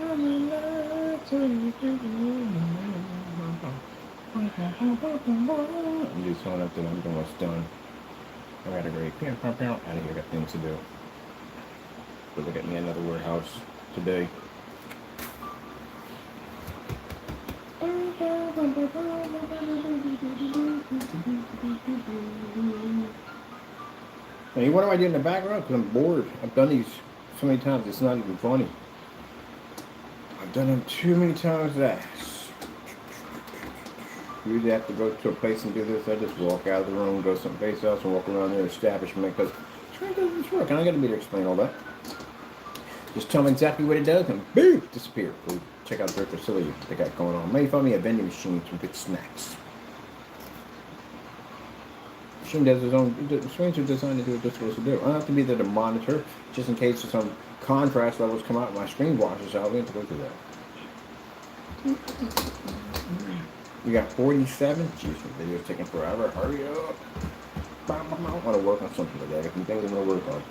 I'm just going up there, I'm almost done. I got a great out of here, I got things to do. But look at me, another warehouse today. Hey, what am I doing in the background? Because I'm bored. I've done these so many times, it's not even funny. I've done them too many times that usually have to go to a place and do this. I just walk out of the room, go someplace else, and walk around their establishment because trying to do this work. And I got to be to explain all that. Just tell them exactly what it does, and boom, disappear. Go check out their facility, what they got going on. Maybe find me a vending machine to get snacks. Machine does its own. The screens are designed to do what they're supposed to do. I don't have to be there to monitor, just in case some contrast levels come out and my screen washes out. We have to go through that. We got 47. Jeez, the video's taking forever. Hurry up. I want to work on something today. I got some things I'm going to work on.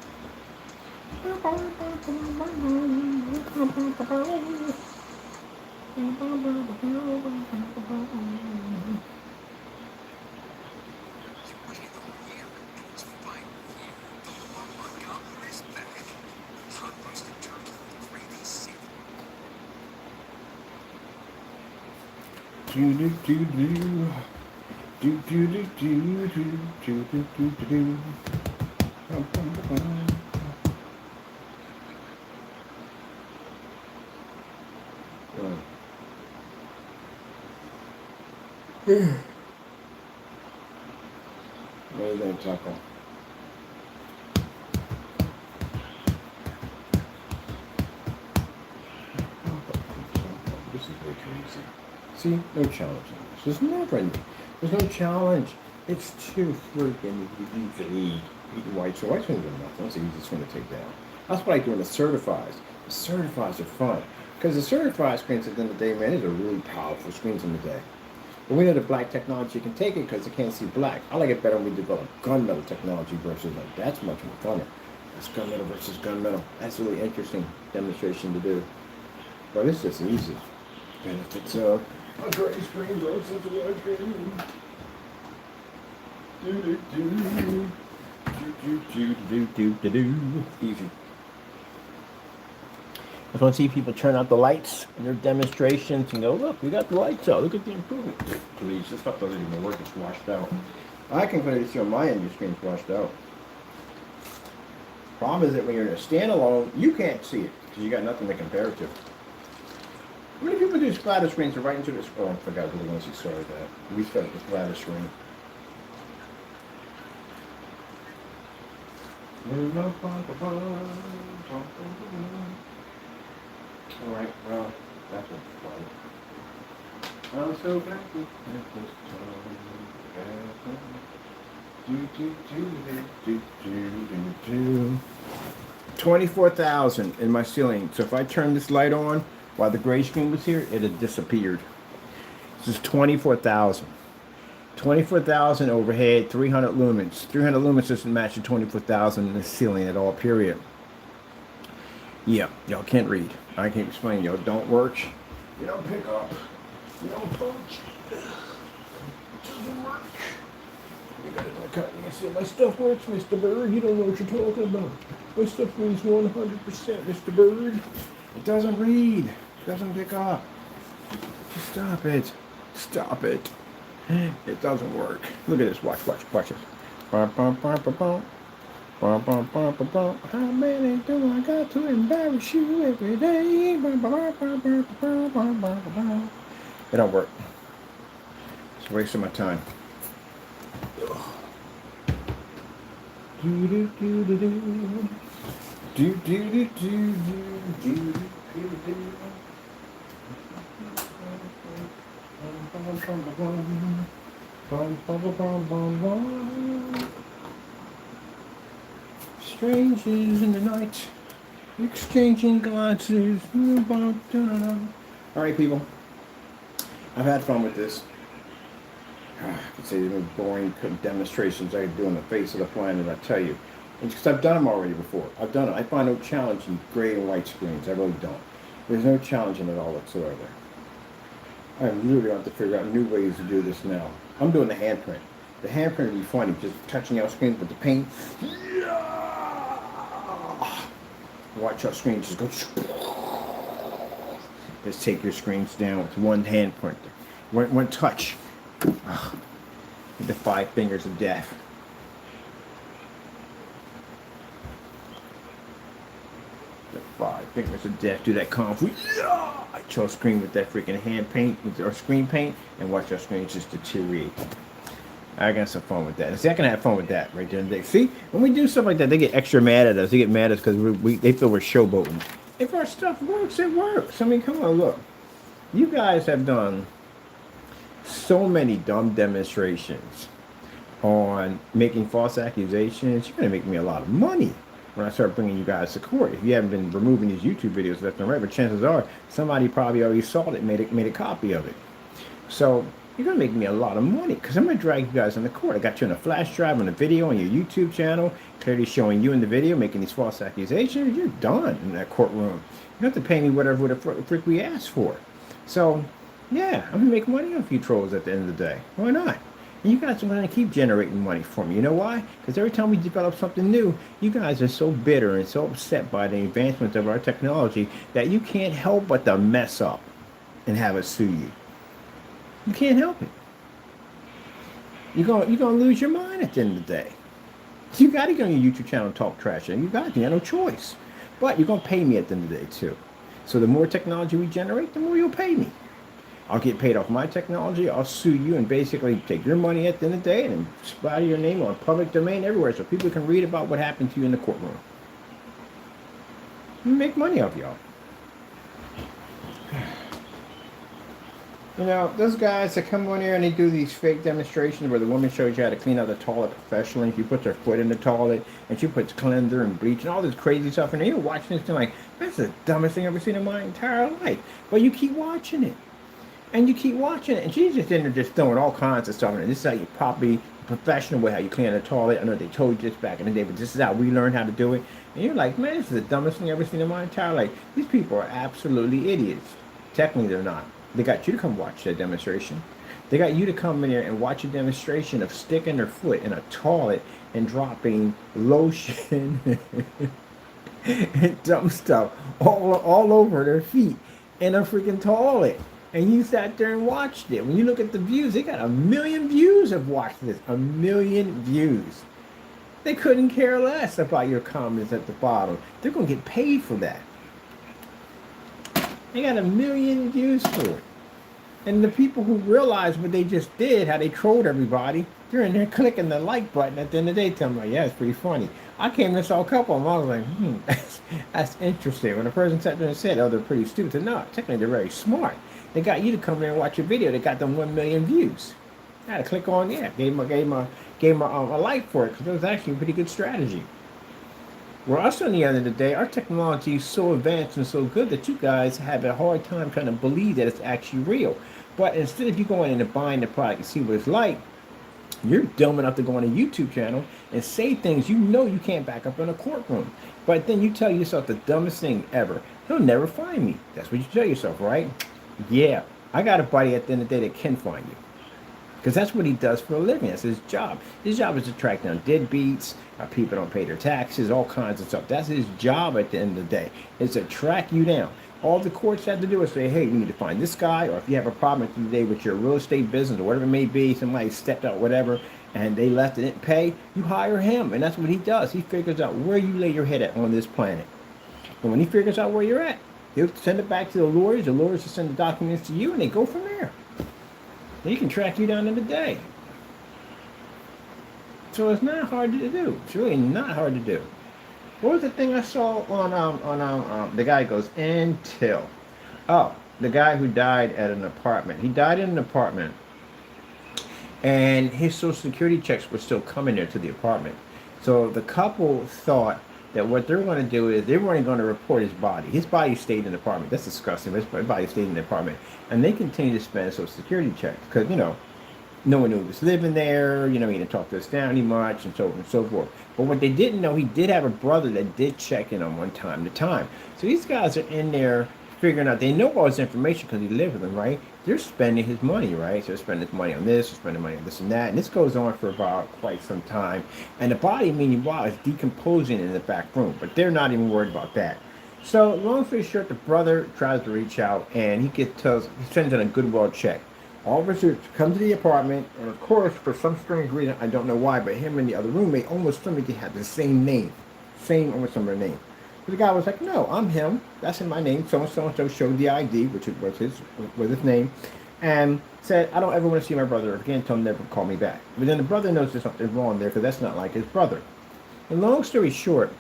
Do do do do do do do do do do do do do. What is that tackle? This is way too easy. See, no challenge in this. There's never any. There's no challenge. It's too freaking easy. White, so white swings are nothing. That's the easiest one to take down. That's what I do in the certifies. The certifies are fun. Because the certified screens at the end of the day, man, these are really powerful screens in the day. But we know the black technology can take it because they can't see black. I like it better when we develop gunmetal technology versus like that's much more funner. That's gunmetal versus gunmetal. That's a really interesting demonstration to do. But it's just easy. Benefits of a gray screen versus a white screen. Easy. I just want to see people turn out the lights in their demonstrations and go, look, we got the lights out. Look at the improvement. Please, this stuff doesn't even work. It's washed out. I can clearly see on my end your screen's washed out. Problem is that when you're in a standalone, you can't see it because you got nothing to compare it to. How many people do splatter screens right into this? Oh, I forgot who the ones who started that. We started the splatter screen. Alright, well, that's what's fun. I'm so happy. 24,000 in my ceiling. So if I turn this light on while the gray screen was here, it had disappeared. This is 24,000. 24,000 overhead, 300 lumens. 300 lumens doesn't match the 24,000 in the ceiling at all, period. Yeah, y'all can't read. I can't explain. Y'all don't work. You don't pick up. You don't punch. It doesn't work. You gotta cut. You see, my stuff works, Mr. Bird. You don't know what you're talking about. My stuff reads 100%, Mr. Bird. It doesn't read. It doesn't pick up. Just stop it. Stop it. It doesn't work. Look at this. Watch this. How many do I got to embarrass you every day? It don't work. It's a waste of my time. Strangers in the night, exchanging glances. Alright, people. I've had fun with this. I could say the boring demonstrations I do on the face of the planet, I tell you. Because I've done them already before. I've done it. I find no challenge in gray and white screens. I really don't. There's no challenge in it all whatsoever. I literally have to figure out new ways to do this now. I'm doing the handprint. The handprint would be funny, just touching your screen with the paint. Yeah! Watch your screen just go. Just take your screens down with one hand printer. One touch. With the 5 fingers of death. The 5 fingers of death. Do that kung fu. Yeah! Light your screen with that freaking hand paint or screen paint, and watch your screen just deteriorate. I got some fun with that. See, I can have fun with that right there and there. See, when we do stuff like that, they get extra mad at us. They get mad at us because they feel we're showboating. If our stuff works, it works. I mean, come on, look. You guys have done so many dumb demonstrations on making false accusations. You're going to make me a lot of money when I start bringing you guys to court. If you haven't been removing these YouTube videos left and right, but chances are somebody probably already saw it, made a copy of it. So you're going to make me a lot of money because I'm going to drag you guys in the court. I got you on a flash drive on a video on your YouTube channel, clearly showing you in the video making these false accusations. You're done in that courtroom. You don't have to pay me whatever the frick we asked for. So, yeah, I'm going to make money off you trolls at the end of the day. Why not? And you guys are going to keep generating money for me. You know why? Because every time we develop something new, you guys are so bitter and so upset by the advancements of our technology that you can't help but to mess up and have us sue you. You can't help it. You're gonna lose your mind at the end of the day. You got to go on your YouTube channel and talk trash, and you got no choice. But you're gonna pay me at the end of the day too. So the more technology we generate, the more you'll pay me. I'll get paid off my technology. I'll sue you and basically take your money at the end of the day and splatter your name on public domain everywhere, so people can read about what happened to you in the courtroom. You make money off y'all. You know, those guys that come on here and they do these fake demonstrations where the woman shows you how to clean out the toilet professionally. She puts her foot in the toilet and she puts cleanser and bleach and all this crazy stuff in there. You're watching this thing like, that's the dumbest thing I've ever seen in my entire life. But you keep watching it. And you keep watching it. And she's just in there just throwing all kinds of stuff in there. This is how you properly, professional way how you clean the toilet. I know they told you this back in the day, but this is how we learned how to do it. And you're like, man, this is the dumbest thing I've ever seen in my entire life. These people are absolutely idiots. Technically, they're not. They got you to come watch that demonstration. They got you to come in there and watch a demonstration of sticking their foot in a toilet and dropping lotion and dumb stuff all over their feet in a freaking toilet. And you sat there and watched it. When you look at the views, they got 1 million views have watched this. 1 million views. They couldn't care less about your comments at the bottom. They're going to get paid for that. They got 1 million views for it. And the people who realize what they just did, how they trolled everybody, they're in there clicking the like button at the end of the day, telling me, yeah, it's pretty funny. I came and saw a couple of them. I was like, that's interesting. When a person sat there and said, oh, they're pretty stupid. No, technically they're very smart. They got you to come there and watch a video. They got them 1 million views. I had to click on, yeah, gave them a like for it because it was actually a pretty good strategy. Well, us on the end of the day, our technology is so advanced and so good that you guys have a hard time trying to believe that it's actually real. But instead of you going in and buying the product and see what it's like, you're dumb enough to go on a YouTube channel and say things you know you can't back up in a courtroom. But then you tell yourself the dumbest thing ever. He'll never find me. That's what you tell yourself, right? Yeah, I got a buddy at the end of the day that can find you. Because that's what he does for a living. That's his job. His job is to track down deadbeats, people don't pay their taxes, all kinds of stuff. That's his job at the end of the day, is to track you down. All the courts have to do is say, hey, we need to find this guy, or if you have a problem at the end of the day with your real estate business or whatever it may be, somebody stepped out, whatever, and they left and didn't pay, you hire him. And that's what he does. He figures out where you lay your head at on this planet. And when he figures out where you're at, he'll send it back to the lawyers will send the documents to you, and they go from there. He can track you down in a day. So it's not hard to do. It's really not hard to do. What was the thing I saw on the guy goes, until. Oh, the guy who died at an apartment. He died in an apartment. And his Social Security checks were still coming there to the apartment. So the couple thought that what they're going to do is they weren't going to report his body. His body stayed in the apartment. That's disgusting. His body stayed in the apartment. And they continue to spend Social Security checks. Because, you know, No one knew he was living there. You know, he didn't talk to his family much, and so on and so forth. But what they didn't know, he did have a brother that did check in on one time to time. So these guys are in there figuring out. They know all his information because he lived with them, right? They're spending his money, right? So they're spending his money on this, they're spending money on this and that, and this goes on for about quite some time. And the body, meanwhile, is decomposing in the back room, but they're not even worried about that. So long story short, the brother tries to reach out, and he sends in a goodwill check. Officers come to the apartment, and of course, for some strange reason, I don't know why, but him and the other roommate almost somebody had the same name, same almost similar name. So the guy was like, "No, I'm him. That's in my name." So and so showed the ID, which was his name, and said, "I don't ever want to see my brother again. Tell him never to call me back." But then the brother knows there's something wrong there because that's not like his brother. And long story short,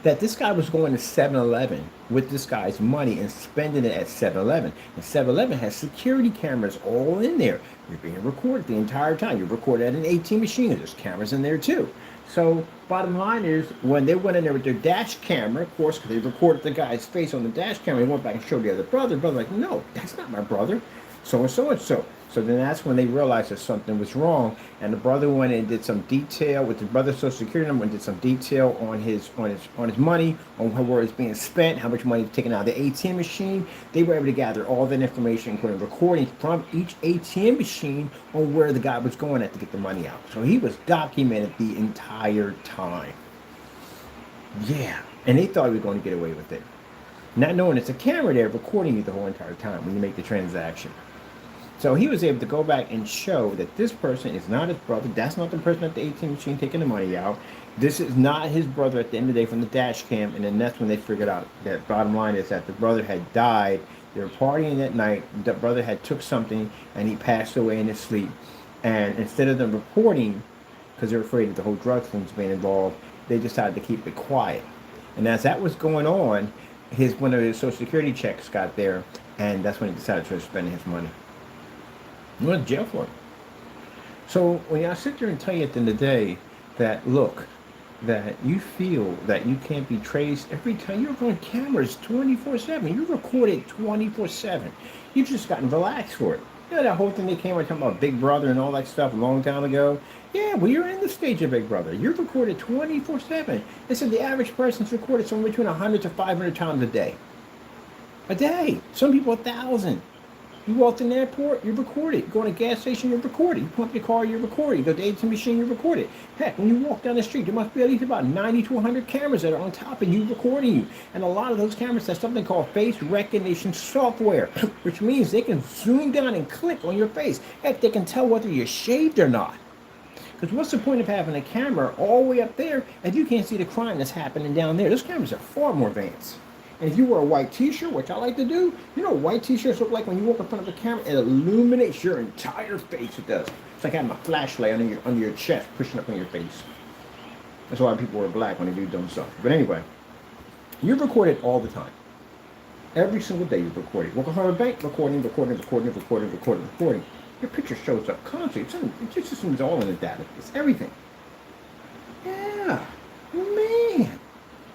that this guy was going to 7-Eleven with this guy's money and spending it at 7-Eleven. And 7-Eleven has security cameras all in there. You're being recorded the entire time. You're recorded at an ATM machine. There's cameras in there too. So bottom line is, when they went in there with their dash camera, of course, because they recorded the guy's face on the dash camera, they went back and showed the other brother. The brother like, "No, that's not my brother. So and so and so." So then that's when they realized that something was wrong, and the brother went and did some detail with the brother's social security number and did some detail on his money, on where it's being spent, how much money is taken out of the ATM machine. They were able to gather all that information, including recordings from each ATM machine on where the guy was going at to get the money out. So he was documented the entire time. Yeah, and they thought he was going to get away with it, not knowing it's a camera there recording you the whole entire time when you make the transaction. So he was able to go back and show that this person is not his brother. That's not the person at the ATM machine taking the money out. This is not his brother at the end of the day from the dash cam. And then that's when they figured out that bottom line is that the brother had died. They were partying that night. The brother had took something and he passed away in his sleep. And instead of them reporting, because they're afraid that the whole drug thing was being involved, they decided to keep it quiet. And as that was going on, one of his social security checks got there, and that's when he decided to spend his money. He went to jail for it. So when I sit there and tell you at the end of the day that, look, that you feel that you can't be traced every time you're on cameras 24/7, you're recorded 24/7. You've just gotten relaxed for it. You know that whole thing they came out talking about Big Brother and all that stuff a long time ago? Yeah, well, you're in the stage of Big Brother. You're recorded 24/7. They said the average person's recorded somewhere between 100 to 500 times a day. A day. Some people 1,000. You walk in the airport, you're recorded. You go in a gas station, you're recorded. You pump your car, you're recorded. You go to the ATM machine, you're recorded. Heck, when you walk down the street, there must be at least about 90 to 100 cameras that are on top of you recording you. And a lot of those cameras have something called face recognition software, which means they can zoom down and click on your face. Heck, they can tell whether you're shaved or not. Because what's the point of having a camera all the way up there if you can't see the crime that's happening down there? Those cameras are far more advanced. And if you wear a white t-shirt, which I like to do, you know what white t-shirts look like when you walk in front of the camera? It illuminates your entire face, it does. It's like having a flashlight under your chest, pushing up on your face. That's why people wear black when they do dumb stuff. But anyway, you're recorded all the time. Every single day you're recorded. Walk in front of a bank, recording. Your picture shows up constantly. It just seems all in the database. Everything. Yeah. Man.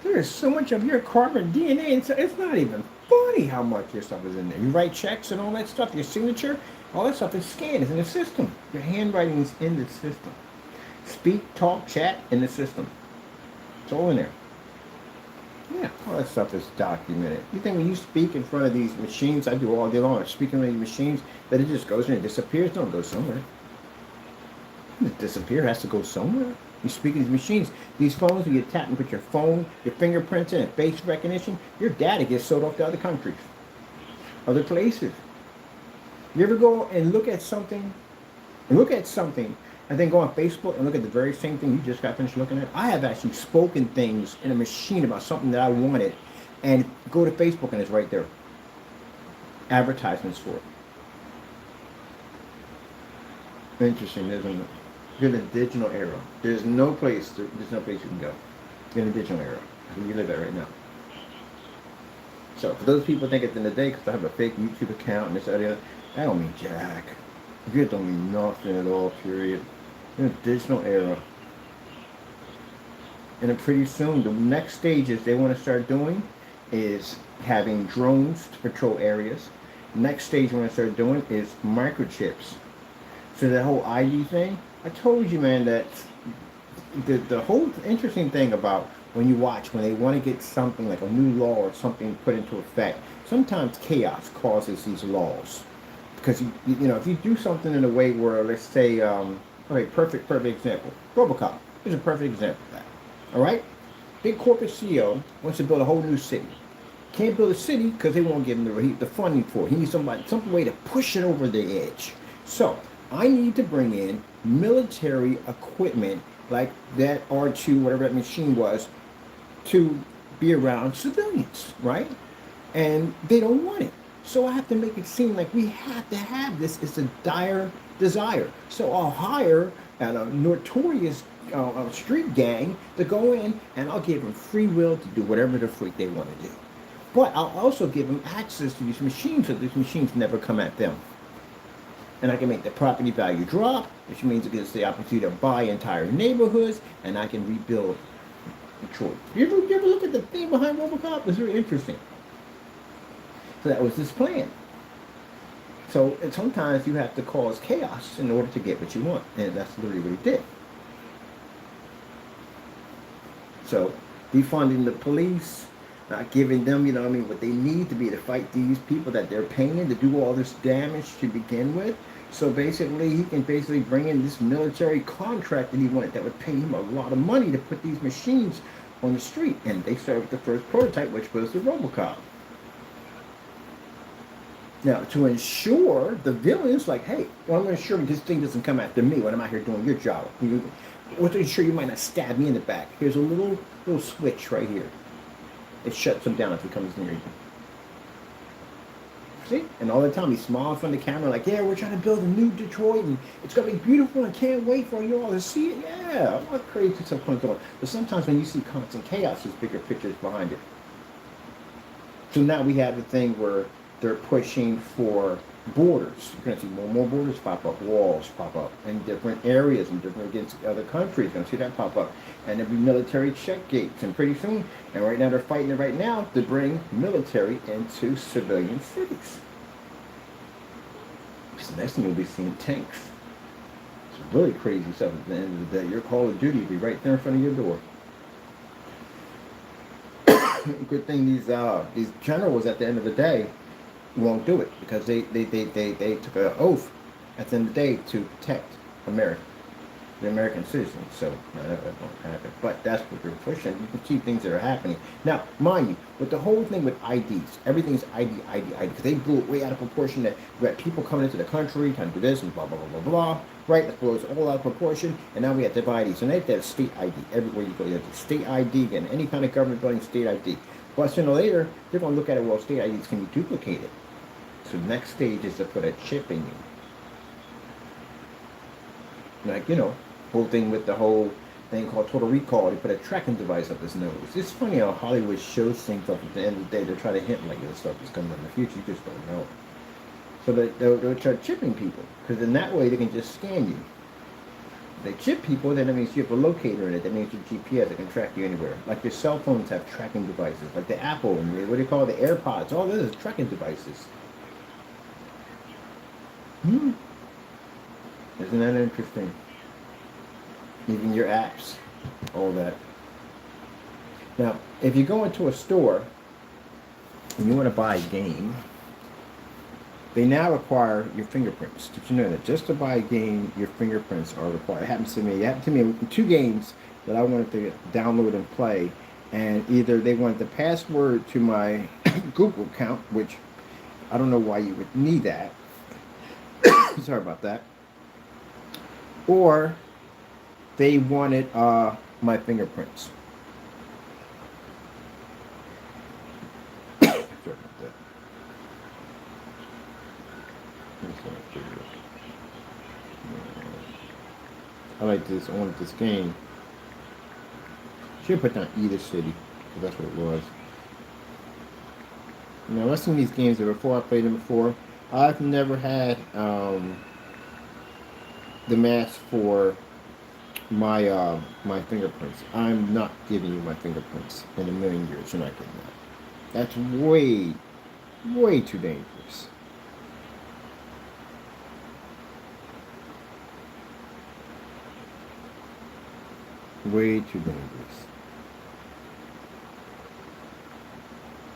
There is so much of your carbon DNA, and it's not even funny how much your stuff is in there. You write checks and all that stuff, your signature, all that stuff is scanned, it's in the system. Your handwriting is in the system. Speak, talk, chat in the system. It's all in there. Yeah, all that stuff is documented. You think when you speak in front of these machines, I do all day long, speaking of these machines, that it just goes in and disappears? Don't go somewhere. It disappear has to go somewhere. You speak of these machines, these phones, you get tapped and put your phone, your fingerprints in, and face recognition, your data gets sold off to other countries, other places. You ever go and look at something, and then go on Facebook and look at the very same thing you just got finished looking at? I have actually spoken things in a machine about something that I wanted, and go to Facebook and it's right there. Advertisements for it. Interesting, isn't it? You're in a digital era. There's no place you can go. You're in a digital era. You live at right now. So for those people think at the end of the day, because I have a fake YouTube account and this, that, that don't mean jack. It don't mean nothing at all, period. You're in a digital era. And then pretty soon, the next stages they want to start doing is having drones to patrol areas. Next stage they want to start doing is microchips. So that whole ID thing, I told you, man, that the whole interesting thing about when you watch, when they want to get something like a new law or something put into effect, sometimes chaos causes these laws. Because you know, if you do something in a way where, let's say, okay, perfect example, RoboCop is a perfect example of that. All right, big corporate CEO wants to build a whole new city. Can't build a city because they won't give him the funding for it. He needs some way to push it over the edge. So I need to bring in military equipment like that R2, whatever that machine was, to be around civilians, right? And they don't want it. So I have to make it seem like we have to have this. It's a dire desire. So I'll hire a notorious street gang to go in, and I'll give them free will to do whatever the freak they want to do. But I'll also give them access to these machines so these machines never come at them. And I can make the property value drop, which means it gives the opportunity to buy entire neighborhoods, and I can rebuild Detroit. You ever look at the thing behind RoboCop? It's very interesting. So that was his plan. So and sometimes you have to cause chaos in order to get what you want, and that's literally what he did. So defunding the police, not giving them, you know, what they need to be to fight these people that they're paying to do all this damage to begin with. So basically, he can basically bring in this military contract that he wanted that would pay him a lot of money to put these machines on the street. And they started with the first prototype, which was the RoboCop. Now, to ensure the villains, like, hey, well, I'm going to ensure this thing doesn't come after me when I'm out here doing your job. Want to ensure you might not stab me in the back. Here's a little switch right here. It shuts them down if he comes near you. See? And all the time he's smiling from the camera like, yeah, we're trying to build a new Detroit and it's going to be beautiful and I can't wait for you all to see it. Yeah, all crazy stuff going on. But sometimes when you see constant chaos, there's bigger pictures behind it. So now we have the thing where they're pushing for borders. You're going to see more and more borders pop up, walls pop up in different areas and different against other countries. You're going to see that pop up. And there'll be military check gates. And pretty soon, and right now they're fighting it right now to bring military into civilian cities. So next thing you'll be seeing tanks. It's really crazy stuff. At the end of the day, your Call of Duty will be right there in front of your door. Good thing these generals at the end of the day won't do it because they took an oath at the end of the day to protect America, the American citizens. So no, that won't happen. But that's what they're pushing. You can see things that are happening. Now, mind you, with the whole thing with IDs, everything's ID, because they blew it way out of proportion that we had people coming into the country trying to do this and blah, blah, blah, blah, blah. Right? That blows all out of proportion. And now we have to IDs. So they have to have state ID. Everywhere you go, you have the state ID and any kind of government building, state ID. But sooner or later, they're going to look at it, well, state IDs can be duplicated. So the next stage is to put a chip in you. Like, whole thing with the whole thing called Total Recall, they put a tracking device up his nose. It's funny how Hollywood shows things up at the end of the day. They're trying to hint like this stuff is coming in the future. You just don't know. So they'll start chipping people, because in that way they can just scan you. If they chip people, then that means you have a locator in it. That means your GPS that can track you anywhere. Like your cell phones have tracking devices, like the Apple and what do you call it, the AirPods. All this is tracking devices. Isn't that interesting? Even your apps, all that. Now, if you go into a store and you want to buy a game, they now require your fingerprints. Did you know that just to buy a game, your fingerprints are required? It happened to me. It happened to me in 2 games that I wanted to download and play, and either they wanted the password to my Google account, which I don't know why you would need that. Sorry about that. Or they wanted my fingerprints. Sorry about that. I like this. I wanted this game. Should have put down either city, because that's what it was. Now, I've seen these games before. I played them before. I've never had the mask for my my fingerprints. I'm not giving you my fingerprints in a million years. You're not getting that. That's way, way too dangerous. Way too dangerous.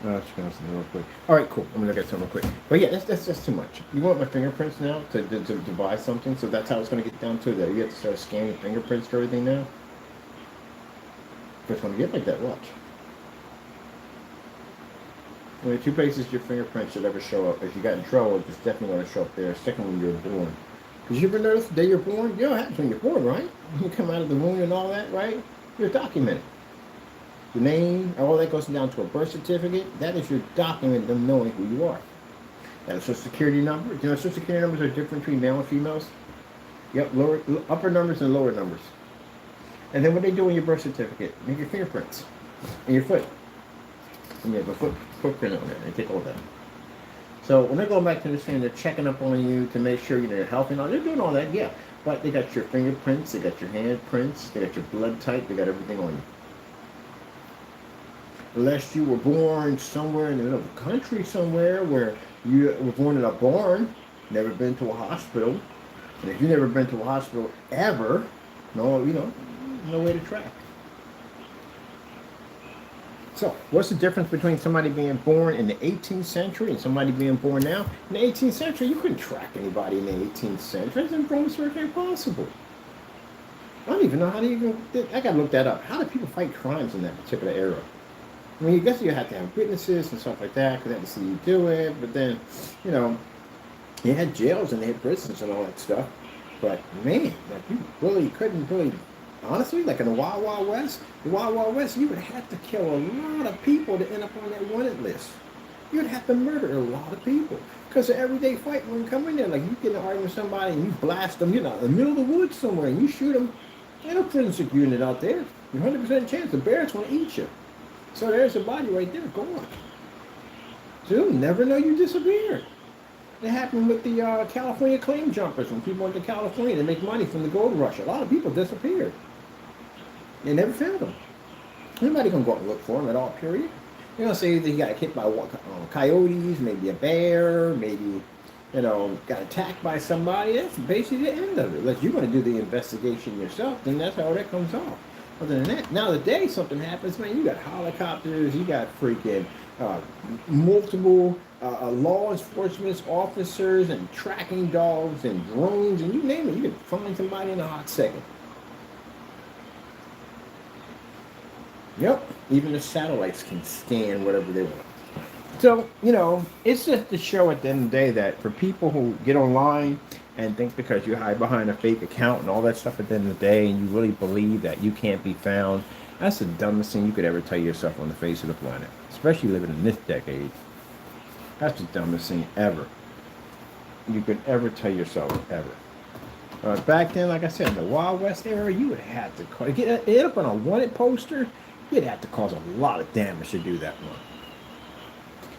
Let's go something real quick. All right, cool. I'm gonna look at something real quick. But yeah, that's just too much. You want my fingerprints now to buy something, so that's how it's gonna get down to that. You have to start scanning fingerprints for everything now. But it's gonna get like that. Watch. Only two places your fingerprints should ever show up. If you got in trouble, it's definitely gonna show up there. Second, when you're born. Because you ever notice the day you're born? You know what happens when you're born, right? When you come out of the womb and all that, right? You're documented. The name, all that goes down to a birth certificate. That is your document, them knowing who you are. That a social security number. You know, social security numbers are different between male and females. Yep, upper numbers and lower numbers. And then what they do in your birth certificate, make your fingerprints and your foot. And you have a footprint on there. They take all that. So when they're going back to this thing, they're checking up on you to make sure you're healthy and all. They're doing all that, yeah. But they got your fingerprints, they got your handprints, they got your blood type, they got everything on you. Unless you were born somewhere in the middle of the country somewhere where you were born in a barn, never been to a hospital. And if you've never been to a hospital ever, no way to track. So, what's the difference between somebody being born in the 18th century and somebody being born now? In the 18th century, you couldn't track anybody in the 18th century. It's impossible. I don't even know how to I gotta look that up. How did people fight crimes in that particular era? I mean, I guess you have to have witnesses and stuff like that because they had to see you do it. But then, you had jails and they had prisons and all that stuff. But man, like you really couldn't honestly, like in the Wild Wild West, you would have to kill a lot of people to end up on that wanted list. You'd have to murder a lot of people because the everyday fight wouldn't come in there. Like you get in an argument with somebody and you blast them, in the middle of the woods somewhere, and you shoot them. Ain't no prison unit out there. You're 100% chance the bear's going to eat you. So there's a body right there, gone. So you'll never know you disappeared. It happened with the California claim jumpers. When people went to California to make money from the gold rush, a lot of people disappeared. They never found them. Nobody can go out and look for them at all, period. You're going to say that he got hit by coyotes, maybe a bear, maybe, got attacked by somebody. That's basically the end of it. Unless you're going to do the investigation yourself, then that's how that comes off. Other than that, nowadays something happens, man, you got helicopters, you got freaking multiple law enforcement officers and tracking dogs and drones and you name it, you can find somebody in a hot second. Yep, even the satellites can scan whatever they want. So, it's just to show at the end of the day that for people who get online and think because you hide behind a fake account and all that stuff at the end of the day and you really believe that you can't be found, that's the dumbest thing you could ever tell yourself on the face of the planet, especially living in this decade. That's the dumbest thing ever you could ever tell yourself, ever. Back then, like I said, in the Wild West era, you would have to get it up on a wanted poster. You'd have to cause a lot of damage to do that one.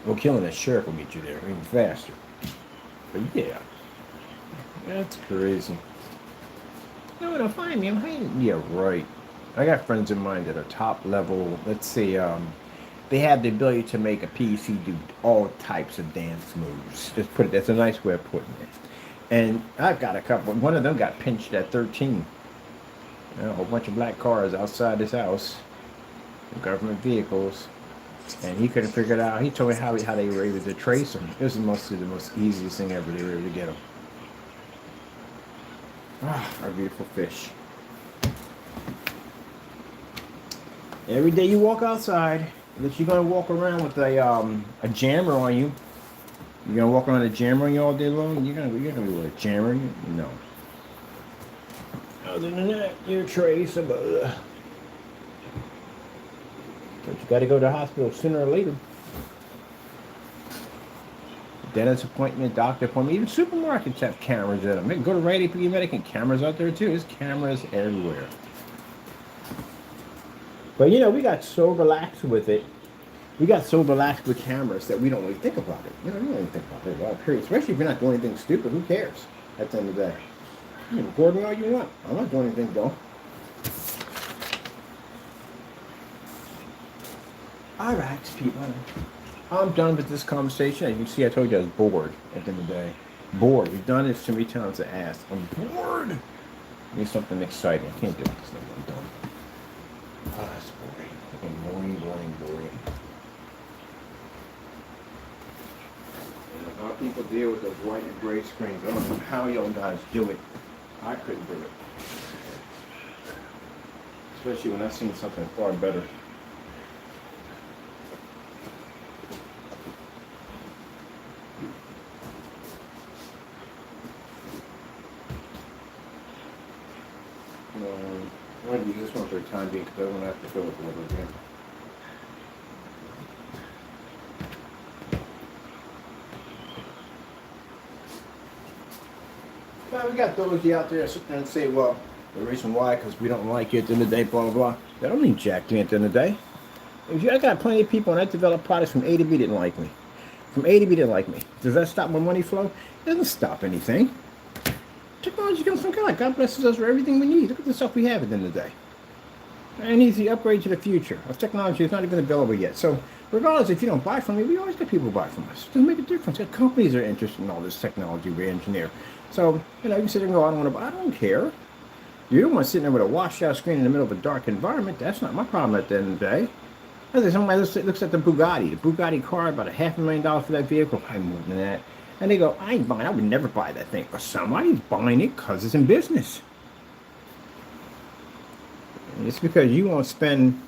Well, killing a sheriff will get you there even faster. But yeah, that's crazy. No, find me. I'm hiding. Yeah, right. I got friends of mine that are top level. Let's say they have the ability to make a PC do all types of dance moves. Just put it. That's a nice way of putting it. And I've got a couple. One of them got pinched at 13. A whole bunch of black cars outside his house, government vehicles, and he couldn't figure it out. He told me how they were able to trace him. It was mostly the most easiest thing ever. They were able to get him. Our beautiful fish. Every day you walk outside, that you're gonna walk around with a jammer on you. You're gonna walk around with a jammer on you all day long. You're gonna be with a jammer. No. Other than that, you're traceable. But you got to go to the hospital sooner or later. Dentist appointment, doctor appointment, even supermarkets have cameras in them. Go to Rite Aid, Medicaid, cameras out there too. There's cameras everywhere. But we got so relaxed with it. We got so relaxed with cameras that we don't really think about it. We don't really think about it at all, period. Especially if you're not doing anything stupid. Who cares at the end of the day? You can record me all you want. I'm not doing anything though. Alright, people. I'm done with this conversation. As you can see, I told you I was bored at the end of the day. Bored. We've done this too many times to ask. I'm bored. Need something exciting. I can't do this. I'm done. Ah, it's boring. Fucking boring, boring, boring. And how people deal with those white and gray screens, I don't know how y'all guys do it. I couldn't do it. Especially when I've seen something far better. I'm going to use this one for the time being because I don't have to fill it over again. Now we got those out there sit there and say, well, the reason why, because we don't like you at the end of the day, blah, blah, blah. That don't mean jack to me at the end of the day. I got plenty of people, and I developed products from A to B didn't like me. From A to B didn't like me. Does that stop my money flow? It doesn't stop anything. Technology comes from God. God blesses us for everything we need. Look at the stuff we have at the end of the day. And it's the upgrade to the future of technology. It's not even available yet. So regardless, if you don't buy from me, we always get people who buy from us. It doesn't make a difference. Companies are interested in all this technology we engineer. So, you can sit there and go, I don't want to buy. I don't care. You don't want to sit there with a washed out screen in the middle of a dark environment. That's not my problem at the end of the day. As somebody looks at the Bugatti car, about $500,000 for that vehicle, probably more than that. And they go, I ain't buying, I would never buy that thing. But somebody's buying it because it's in business. And it's because you won't spend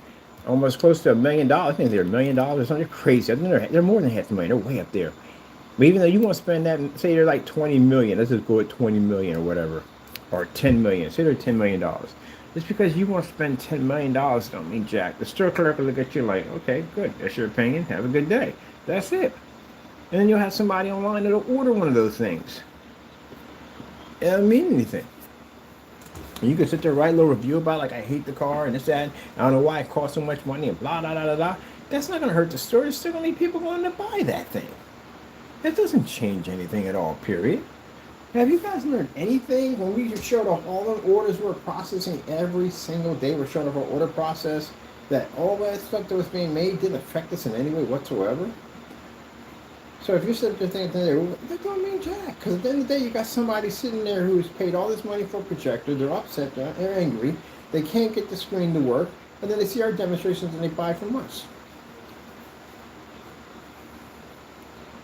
almost close to $1 million. I think they're $1 million or something. They're crazy. I think they're more than $500,000. They're way up there. But even though you won't spend that, say they're like 20 million, let's just go with 20 million or whatever, or 10 million, say they're $10 million. Just because you won't spend $10 million don't mean jack. The store clerk will look at you like, okay, good, that's your opinion, have a good day. That's it. And then you'll have somebody online that'll order one of those things. It doesn't mean anything. And you can sit there and write a little review about it, like I hate the car and this, that, I don't know why it costs so much money and blah, blah, blah, blah, blah. That's not going to hurt the store. There's still going to be people going to buy that thing. That doesn't change anything at all, period. Have you guys learned anything when we showed off all the orders we're processing every single day? We're showing off our order process, that all that stuff that was being made didn't affect us in any way whatsoever? So if you're sitting there thinking, that don't mean jack. Because at the end of the day, you got somebody sitting there who's paid all this money for a projector. They're upset, they're angry. They can't get the screen to work. And then they see our demonstrations and they buy from us.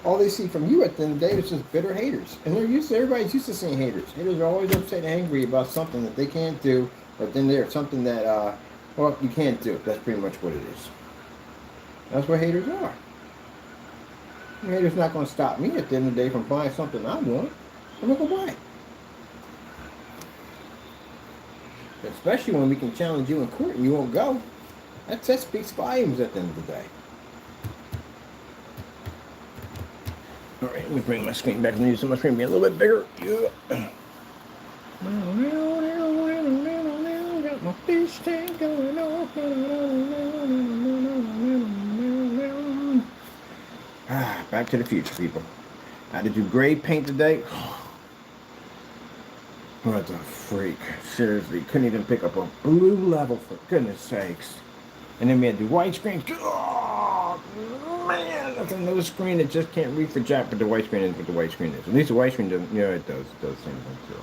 All they see from you at the end of the day is just bitter haters. And everybody's used to seeing haters. Haters are always upset and angry about something that they can't do, but then there's something that, well, you can't do. That's pretty much what it is. That's what haters are. And haters not going to stop me at the end of the day from buying something I want. I'm going to go buy it. Especially when we can challenge you in court and you won't go. That speaks volumes at the end of the day. All right, let me bring my screen back. I need my screen to be a little bit bigger. Yeah. Got my fish tank going off. Back to the future, people. I had to do gray paint today. What the freak? Seriously, couldn't even pick up a blue level for goodness sakes. And then we had the white screen. Oh, man, that's another screen that just can't read for jack, but the white screen is what the white screen is. At least the white screen doesn't, it does the same thing too.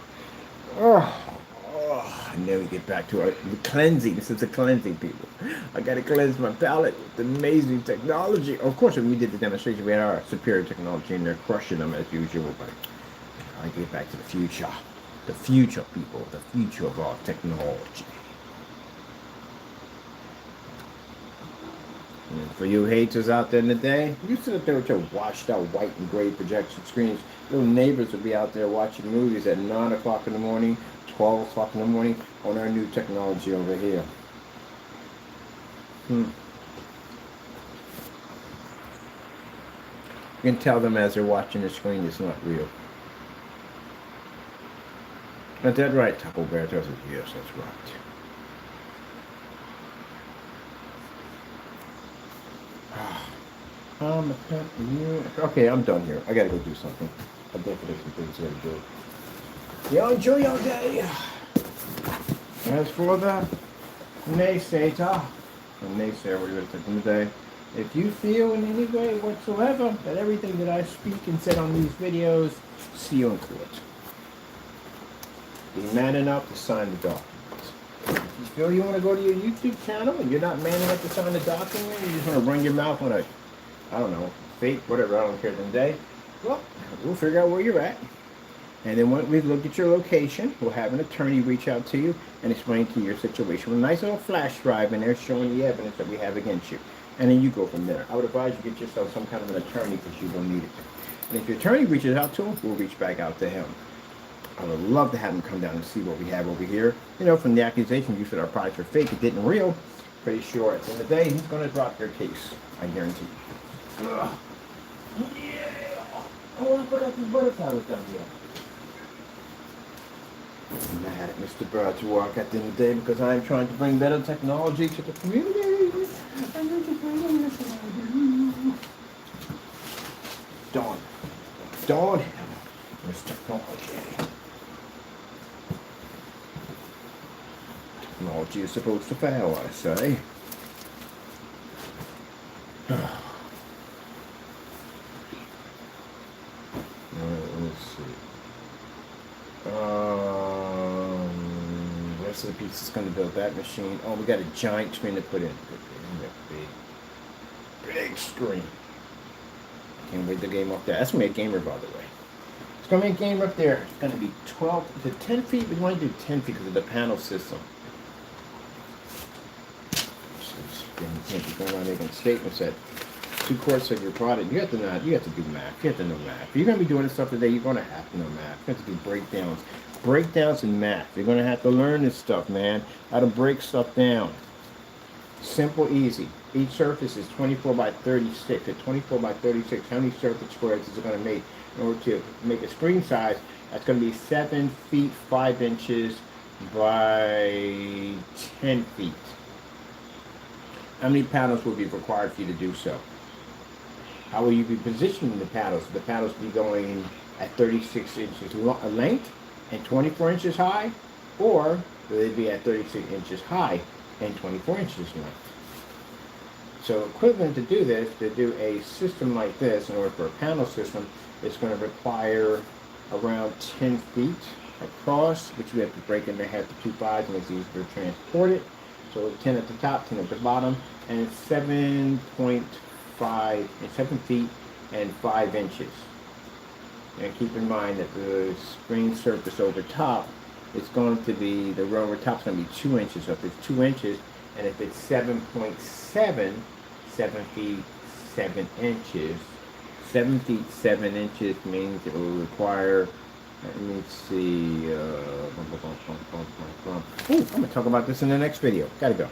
And then we get back to the cleansing. This is the cleansing, people. I got to cleanse my palate with amazing technology. Of course, when we did the demonstration, we had our superior technology and they're crushing them as usual, but I get back to the future. The future, people. The future of our technology. And for you haters out there in the day, you sit up there with your washed out white and gray projection screens. Little neighbors will be out there watching movies at 9 o'clock in the morning, 12 o'clock in the morning on our new technology over here. You can tell them as they're watching the screen it's not real. Is that right, Taco Bear? Yes, that's right. Okay, I'm done here. I gotta go do something. I'm definitely some things I gotta do. Y'all enjoy your day. As for the naysayer, we're gonna take them today. If you feel in any way whatsoever that everything that I speak and said on these videos, see you in court. Be man enough to sign the documents. feel you want to go to your YouTube channel and you're not man enough to sign a document, you just want to run your mouth on a, I don't know, fake, whatever, I don't care today, well, we'll figure out where you're at. And then once we look at your location, we'll have an attorney reach out to you and explain to you your situation with a nice little flash drive in there showing the evidence that we have against you. And then you go from there. I would advise you get yourself some kind of an attorney because you will need it. And if your attorney reaches out to him, we'll reach back out to him. I would love to have him come down and see what we have over here. You know, from the accusation you said our products are fake, it didn't real. Pretty sure at the end of the day, he's going to drop your case. I guarantee you. Ugh. Yeah. I want to put up these butterflies down here. I'm mad at Mr. Bird to walk at the end of the day because I'm trying to bring better technology to the community. Dawn. Dawn. There's technology. Technology is supposed to fail, I say. Let's see. Rest of the piece is going to build that machine. Oh, we got a giant screen to put in. Big screen. Can't wait the game up there. That's going to be a gamer, by the way. It's going to be a gamer up there. It's going to be 12 to 10 feet. We want to do 10 feet because of the panel system. You can't be going around making statements that 2 quarts of your product. You have to do math. You have to know math. If you're going to be doing this stuff today, you're going to have to know math. You have to do breakdowns. Breakdowns in math. You're going to have to learn this stuff, man. How to break stuff down. Simple, easy. Each surface is 24 by 36. At 24 by 36, how many surface squares is it going to make in order to make a screen size? That's going to be 7 feet 5 inches by 10 feet. How many panels will be required for you to do so? How will you be positioning the paddles? The paddles be going at 36 inches length and 24 inches high, or will they be at 36 inches high and 24 inches length? So equivalent to do this, to do a system like this, in order for a panel system, it's going to require around 10 feet across, which we have to break into half to 2 5 to make it easier to transport it. So 10 at the top, 10 at the bottom, and it's 7 feet and 5 inches. And keep in mind that the screen surface over top is going to be, the row over top is going to be 2 inches. So if it's 2 inches, and if it's 7.7, 7 feet 7 inches, 7 feet 7 inches means it will require, let me see, I'm going to talk about this in the next video. Gotta go.